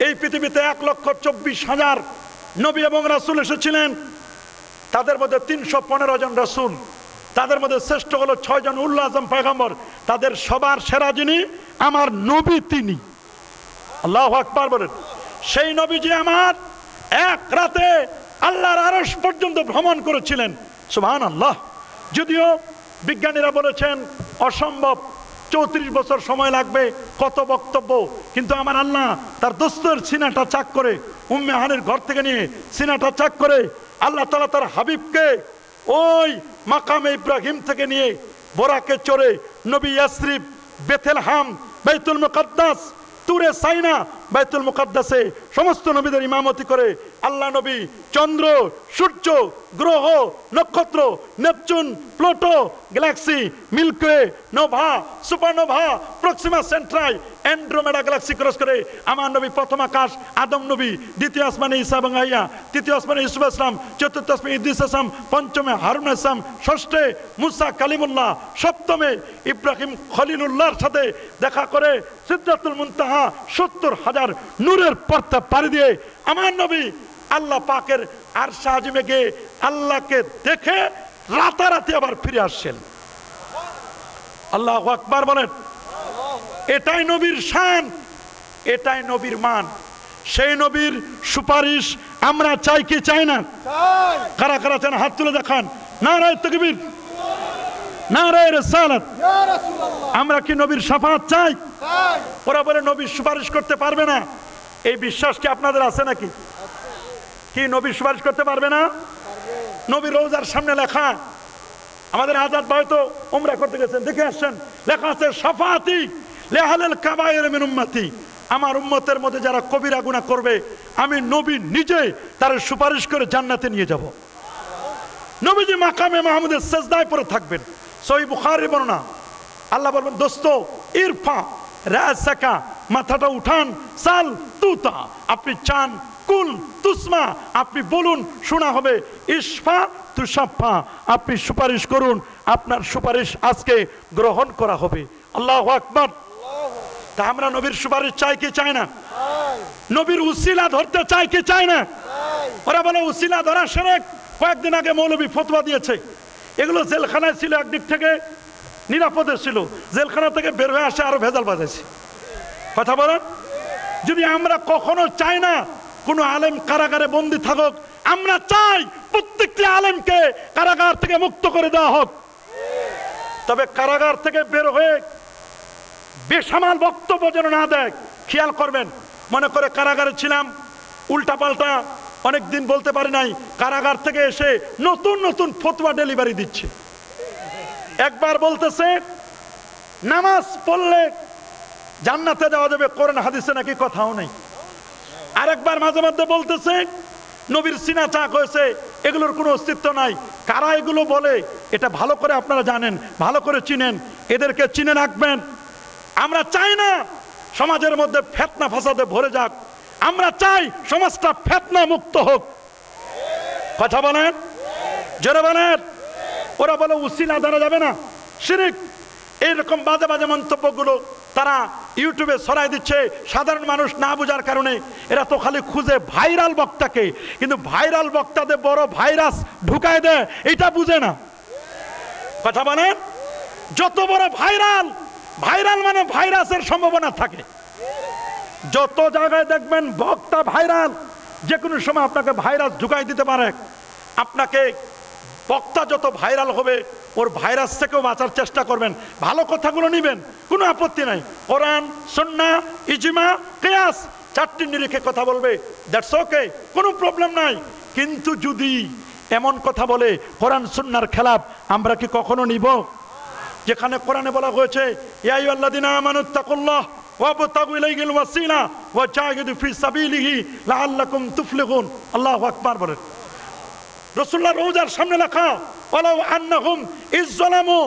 এই পৃথিবীতে 1,24,000 নবী এবং রাসূল এসেছিলেন, তাদের মধ্যে 315 জন রাসূল, তাদের মধ্যে শ্রেষ্ঠ হলো 6 জন উলুল আযম পয়গম্বর, তাদের সবার সেরা যিনি আমার নবী তিনি। আল্লাহু আকবার বলেন। সেই নবীজি আমার এক রাতে আল্লাহর আরশ পর্যন্ত ভ্রমণ করেছিলেন। সুবহানাল্লাহ। যদিও বিজ্ঞানীরা বলেছেন অসম্ভব, 34 বছর সময় লাগবে, কত বক্তব্য, কিন্তু আমার আল্লাহ তার দোস্তের সিনাটা চাক করে, উম্মে হানির ঘর থেকে নিয়ে সিনাটা চাক করে আল্লাহ তাআলা তার হাবিবকে ওই মাকামে ইব্রাহিম থেকে নিয়ে বোরাকে চড়ে নবী ইয়াসরিব, বেথেলহাম, বাইতুল মুকাদ্দাস, তুরে সাইনা, বাইতুল মুকাদ্দাসে সমস্ত নবীদের ইমামতি করে আল্লাহ নবী চন্দ্র, সূর্য, গ্রহ, নক্ষত্র, Neptune, Pluto, Galaxy, Milky Way, Nova, supernova, Proxima সেন্ট্রাই, Andromeda Galaxy cross করে আমার নবী প্রথম আকাশ আদম নবী, দ্বিতীয় আসমানে ঈসা এবং ইয়াহইয়া, তৃতীয় আসমানে ইউসুফ ইসলাম, চতুর্থ আসমানে ইদ্রিস ইসলাম, পঞ্চমে হারুন ইসলাম, ষষ্ঠে মুসা কালিমুল্লাহ, সপ্তমে ইব্রাহিম খলিলুল্লাহর সাথে দেখা করে সিদরাতুল মুনতাহা 70,000 নূরের পর্দা পাড়ি দিয়ে আমার নবী আল্লাহ পাকের আরশে আজিমে গিয়ে আল্লাহকে দেখে রাতারাতি আবার ফিরে আসছেন। আল্লাহু আকবার বলেন। এটাই নবীর শান, এটাই নবীর মান। সেই নবীর সুপারিশ আমরা চাই কি চাই না? কারা কারা চান হাত তুলে দেখান। নারায়ে তাকবীর, নারায়ে রিসালাত। আমরা কি নবীর শাফাআত চাই? ওরা বলে নবীর সুপারিশ করতে পারবে না। এই বিশ্বাস কি আপনাদের আছে নাকি? কি নবীর সুপারিশ করতে পারবে না? নবীর রওজার সামনে লেখা, আমাদের আজাদ ভাই তো উমরা করতে গেছেন, দেখে আসছেন, লেখা আছে শাফাআতি লিআহলিল কাবায়ের মিন উম্মতি। আমার উম্মতের মধ্যে যারা কবিরা গুনাহ করবে আমি নবী নিজে তার সুপারিশ করে জান্নাতে নিয়ে যাব। নবীজি মাকামে মাহমুদের সিজদায় পড়ে থাকবেন। সহিহ বুখারীর বর্ণনা। আল্লাহ বলবেন, দোস্ত ইরফা রাসাকা, মাথাটা উঠান, সাল তুতা, আপনি চান, কুল তুসমা, আপনি বলুন শোনা হবে, ইশফা তুশাফা, আপনি সুপারিশ করুন, আপনার সুপারিশ আজকে গ্রহণ করা হবে। আল্লাহু আকবার। তা আমরা নবীর সুপারিশ চাই কি চাই না? নবীর উসিলা ধরতে চাই কি চাই না? ওরা বলে উসিলা ধরা শিরক। কয়েকদিন আগে মৌলবী ফতোয়া দিয়েছে, এগুলো জেলখানায় ছিল, একদিক থেকে নিরাপদে ছিল, জেলখানা থেকে বের হয়ে আসে আরো ভেজাল বাজাইছে। কথা বলেন। যদি আমরা কখনো চাই না কোনো আলেম কারাগারে বন্দী থাকুক, আমরা চাই প্রত্যেকটি আলেমকে কারাগার থেকে মুক্ত করে দেওয়া হোক। তবে কারাগার থেকে বের হয়ে বেসামাল বক্তব্য যেন না দেয়, খেয়াল করবেন। মনে করে কারাগারে ছিলাম, উল্টা পাল্টা অনেক দিন বলতে পারি নাই, কারাগার থেকে এসে নতুন নতুন ফতোয়া ডেলিভারি দিচ্ছে। একবার বলতেছে নামাজ পড়লে জান্নাতে যাওয়া যাবে, কোরআন হাদিসে নাকি কথাও নেই। আরেকবার মাঝে মধ্যে বলতেছে নবীর সিনা চাক হয়েছে, এগুলোর কোনো অস্তিত্ব নাই। কারা এগুলো বলে এটা ভালো করে আপনারা জানেন, ভালো করে চিনেন, এদেরকে চিনে রাখবেন। আমরা চাই না সমাজের মধ্যে ফিতনা ফাসাদে ভরে যাক, আমরা চাই সমাজটা ফিতনা মুক্ত হোক। কথা বলেন, জোরে বলেন। ওরা বলে উসিলা ধরা যাবে না, শিরক। এইরকম বাজে বাজে মন্তব্যগুলো তারা ইউটিউবে ছড়াই দিচ্ছে, সাধারণ মানুষ না বোঝার কারণে। এরা তো খালি খুঁজে ভাইরাল বক্তাকে, কিন্তু ভাইরাল বক্তাদের বড় ভাইরাস ঢুকায় দেয়, এটা বুঝে না। কথা বলেন। যত বড় ভাইরাল, ভাইরাল মানে ভাইরাসের সম্ভাবনা থাকে। যত জায়গায় দেখবেন বক্তা ভাইরাল, যে কোনো সময় আপনাকে ভাইরাস ঢুকাই দিতে পারে। আপনাকে বক্তা যত ভাইরাল হবে ওর ভাইরাস থেকেও বাঁচার চেষ্টা করবেন, ভালো কথাগুলো নেবেন, কোনো আপত্তি নাই। কোরআন, সুন্নাহ, ইজমা, কিয়াস, চারটি নিরিখে কথা বলবে, দ্যাটস ওকে, কোনো প্রবলেম নাই। কিন্তু যদি এমন কথা বলে কোরআন সুন্নাহর খেলাফ, আমরা কি কখনো নিব? যেখানে কোরআনে বলা হয়েছে ইয়া আইয়ুহাল্লাযীনা আমানুত্তাকুল্লাহ ওয়াবতাগু ইলাইহিল ওয়াসিলা ওয়া জাহিদু ফি সাবিলিহি লাআল্লাকুম তুফলিহুন। আল্লাহু আকবার বলেন। রাসূলুল্লাহ রওজার সামনে লেখা ওয়ালাউ আন্নাহুম ইযযালামু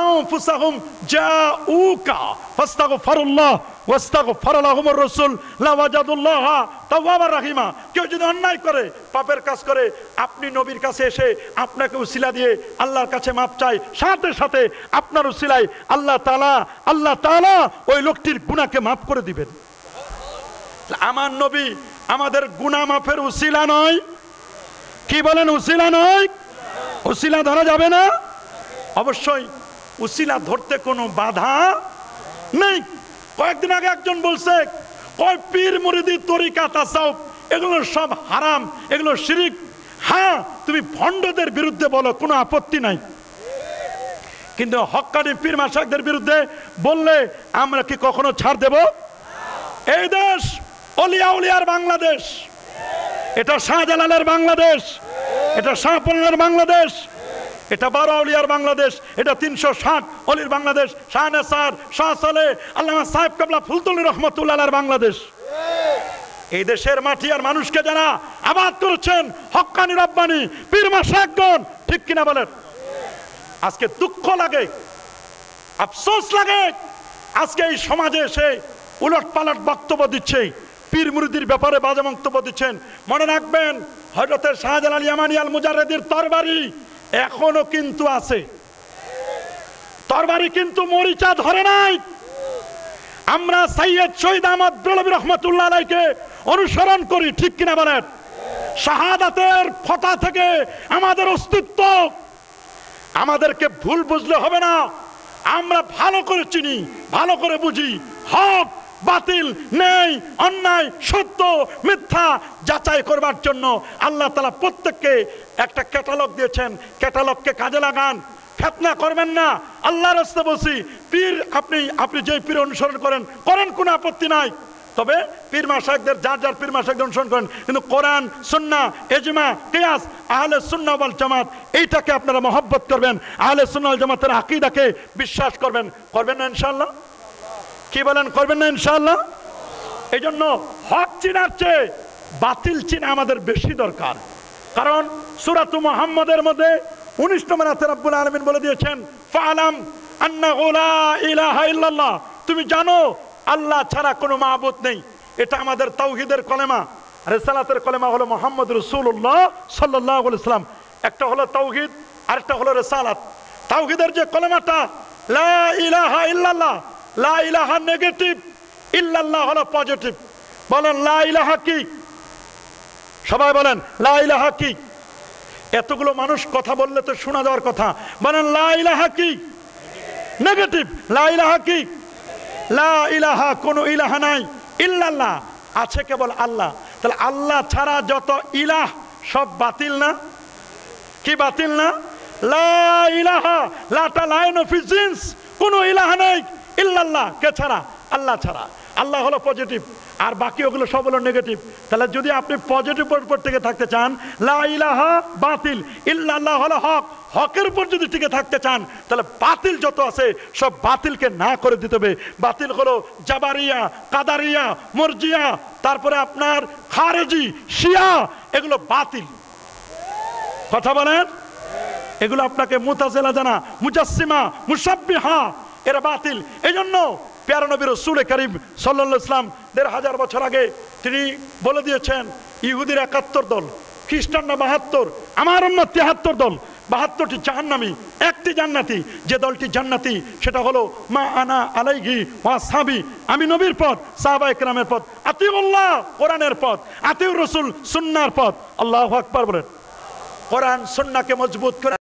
আনফুসাহুম জাউকা ফাস্তাগফিরুল্লাহ ওয়াস্তাগফারা লাহুমুর রাসূল লাওয়াজাদুল্লাহা তাওয়াবার রাহিমা। কেউ যদি অন্যায় করে, পাপের কাজ করে, আপনি নবীর কাছে এসে আপনাকে উসিলা দিয়ে আল্লাহর কাছে মাপ চাই, সাথে সাথে আপনার উসিলায় আল্লাহ তাআলা ওই লোকটির গুনাহকে মাফ করে দিবেন। আমার নবী আমাদের গুনাহ মাফের উসিলা নয়, কি বলেন? উসিলা নয়। উসিলা ধরা যাবে না? অবশ্যই উসিলা ধরতে কোনো বাধা নেই। কয়েকদিন আগে একজন বলছে পীর মুরিদি তরিকা তাসাউফ এগুলো সব হারাম, এগুলো শিরিক। হ্যাঁ, তুমি ভণ্ডদের বিরুদ্ধে বলো, কোনো আপত্তি নাই, কিন্তু হক্কানি পীর মাশায়েখদের বিরুদ্ধে বললে আমরা কি কখনো ছাড় দেব? এই দেশ অলিয়া উলিয়ার বাংলাদেশ, এটা শাহজালালের বাংলাদেশ, এটা শাহপনার বাংলাদেশ, এটা 12 আউলিয়ার বাংলাদেশ, এটা 360 অলির বাংলাদেশ, শাহনেসার, শাহ সালে, আল্লামা সাহেব কাবলা ফুলতুলি রহমতুল্লাহর বাংলাদেশ। এই দেশের মাটি আর মানুষকে যারা আবাদ করেছেন হক্কানি রব্বানি পীর মাশায়েখগণ, ঠিক কিনা বলেন? আজকে দুঃখ লাগে, আফসোস লাগে, আজকে এই সমাজে এসে উলট পালট বক্তব্য দিচ্ছে, পীর মুরিদির ব্যাপারে বাজে বক্তব্য দিচ্ছেন। মনে রাখবেন, হযরতের শাহজালাল ইয়ামানি আল মুজাররিদির তরবারি এখনো কিন্তু আছে, তরবারি কিন্তু মরিচা ধরে নাই। আমরা সৈয়দ শহীদ আহমদ বেরলভী রহমাতুল্লাহ আলাইহিকে অনুসরণ করি, ঠিক কিনা বলেন? শাহাদাতের ফতা থেকে আমাদের অস্তিত্ব, আমাদেরকে ভুল বুঝলে হবে না। আমরা ভালো করে চিনি, ভালো করে বুঝি, হক বাতিল, ন্যায় অন্যায়, সত্য মিথ্যা যাচাই করবার জন্য আল্লাহ তাআলা প্রত্যেককে একটা ক্যাটালগ দিয়েছেন। ক্যাটালগকে কাজে লাগান, ফিতনা করবেন না। আল্লাহর রাস্তায় বসি পীর, আপনি যে পীর অনুসরণ করেন কোনো আপত্তি নাই, তবে পীর মাশায়েখদের যার পীর মাশায়েখদের অনুসরণ করেন, কিন্তু কোরআন সুন্নাহ ইজমা কিয়াস আহলে সুন্নাহ ওয়াল জামাত এইটাকে আপনারা মহব্বত করবেন, আহলে সুন্নাহ ওয়াল জামাতের আকীদাকে বিশ্বাস করবেন না ইনশাআল্লাহ? কি বলেন, করবেন না ইনশাআল্লাহ? এই জন্য হক চিনার চেয়ে বাতিল চিনা আমাদের বেশি দরকার। কারণ সূরাতু মুহাম্মাদের মধ্যে 19 নম্বর আয়াতে রব্বুল আলামিন বলে দিয়েছেন, ফাআলাম আন্নাহু লা ইলাহা ইল্লাল্লাহ, তুমি জানো আল্লাহ ছাড়া কোনো মাবুদ নেই। এটা আমাদের তাওহীদের কলেমা, রিসালাতের কলেমা হলো মুহাম্মদ রাসূলুল্লাহ সাল্লাল্লাহু আলাইহি ওয়াসাল্লাম। একটা হলো তাওহীদ, আরেকটা হলো রিসালাত। তাওহীদের যে কলেমাটা লা ইলাহা ইল্লাল্লাহ, লা ইলাহা নেগেটিভ, ইল্লাল্লাহ হলো পজিটিভ। বলেন লা ইলাহা কি? সবাই বলেন লা ইলাহা কি? এতগুলো মানুষ কথা বললে তো শোনা যাওয়ার কথা। বলেন লা ইলাহা কি? নেগেটিভ। লা ইলাহা কি? লা ইলাহা, কোনো ইলাহা নাই, ইল্লাল্লাহ আছে কেবল আল্লাহ। তাহলে আল্লাহ ছাড়া যত ইলাহ সব বাতিল না? কি বাতিল না? লা ইলাহা, লাটা লাইন অফ জিন্স, কোনো ইলাহা নেই ইল্লাল্লাহ, কে ছাড়া? আল্লাহ ছাড়া। আল্লাহ হলো পজিটিভ, আর বাকি ওগুলো সব হলো নেগেটিভ। তাহলে যদি আপনি পজিটিভ উপর থেকে থাকতে চান, লা ইলাহা বাতিল, ইল্লাল্লাহ হলো হক, হকের উপর যদি টিকে থাকতে চান, তাহলে বাতিল যত আছে সব বাতিলকে না করে দিতে হবে। বাতিল হলো জাবারিয়া, কাদারিয়া, মুরজিয়া, তারপরে আপনার খারেজি, শিয়া, এগুলো বাতিল। কথা বলেন, এগুলো আপনাকে মুতাজিলা জানা, মুজাসসিমা, মুশাব্বিহা, এরা বাতিল। এই জন্য প্যারা নবী রাসূল করিম সাল্লাল্লাহু আলাইহি ওয়াসাল্লাম ১৫০০ বছর আগে তিনি বলে দিয়েছেন, ইহুদির ৭১ দল, খ্রিস্টানরা ৭২, আমার উম্মত ৭৩ দল, ৭২টি জাহান্নামী, একটি জান্নাতি। যে দলটি জান্নাতি সেটা হলো মা আনা আলাইহি ওয়া আসহাবি, আমি নবীর পথ, সাহাবায়ে কেরামের পথ, আতিউল্লাহ কোরআনের পথ, আতিউর রাসূল সুন্নাহর পথ। আল্লাহু আকবার বলেন। কোরআন সুন্নাহকে মজবুত করে